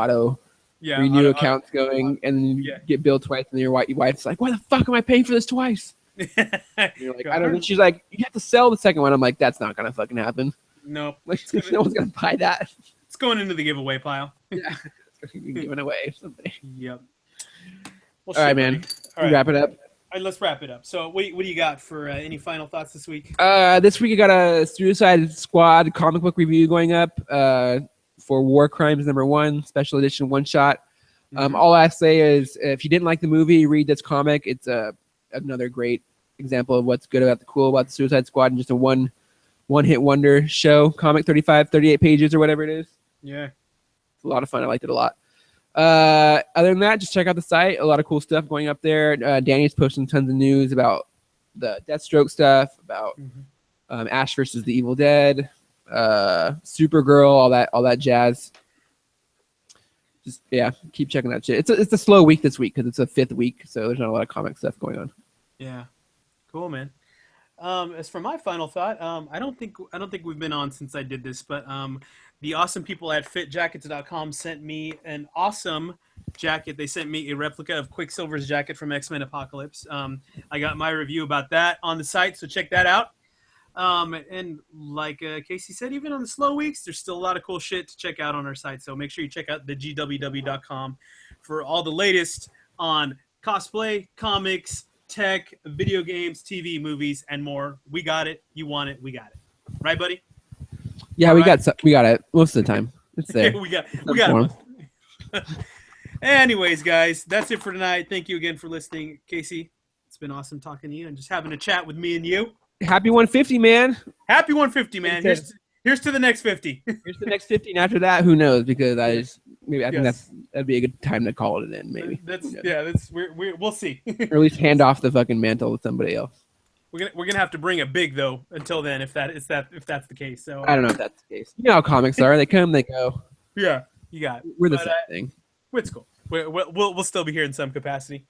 renew accounts going, and then you get billed twice, and your wife's like, "Why the fuck am I paying for this twice?" You're like, "I don't know." She's like, "You have to sell the second one." I'm like, "That's not gonna fucking happen." Nope. No one's gonna buy that. It's going into the giveaway pile. Yeah, it's gonna be given away someday. Yep. Well, all right, man. All right. Wrap it up. All right, let's wrap it up. So, what do you got for any final thoughts this week? This week I got a Suicide Squad comic book review going up for War Crimes #1 special edition one shot. All I say is, if you didn't like the movie, read this comic. It's another great example of what's good about the Suicide Squad, and just a one hit wonder show. Comic 38 pages or whatever it is. Yeah, it's a lot of fun. I liked it a lot. Other than that, just check out the site. A lot of cool stuff going up there. Danny's posting tons of news about the Deathstroke stuff, about Ash versus the Evil Dead, Supergirl, all that jazz. Just keep checking that shit. It's a slow week this week because it's a 5th week, so there's not a lot of comic stuff going on. Yeah, cool, man. As for my final thought, I don't think we've been on since I did this, but the awesome people at fitjackets.com sent me an awesome jacket. They sent me a replica of Quicksilver's jacket from X-Men Apocalypse. I got my review about that on the site, so check that out. And like Casey said, even on the slow weeks, there's still a lot of cool shit to check out on our site. So make sure you check out the GWW.com for all the latest on cosplay, comics, tech, video games, TV, movies, and more. We got it. You want it. We got it. Right, buddy? Yeah, All we right. got it most of the time. It's there. we got Some it. form. Anyways, guys, that's it for tonight. Thank you again for listening, Casey. It's been awesome talking to you and just having a chat with me and you. Happy 150, man. Happy 150, man. Here's to the next 50. Here's the next 50, and after that, who knows? Because I think Yes. that'd be a good time to call it in. Maybe We'll see. or at least hand off the fucking mantle to somebody else. We're gonna have to bring it big though until then if that's the case. So I don't know if that's the case. You know how comics are. They come, they go. yeah, you got it. We're the same thing. It's cool. We'll still be here in some capacity,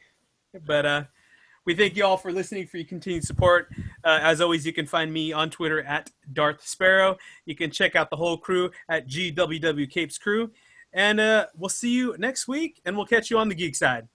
but we thank you all for listening, for your continued support. As always, you can find me on Twitter at Darth Sparrow. You can check out the whole crew at GWW Capes Crew, and we'll see you next week, and we'll catch you on the geek side.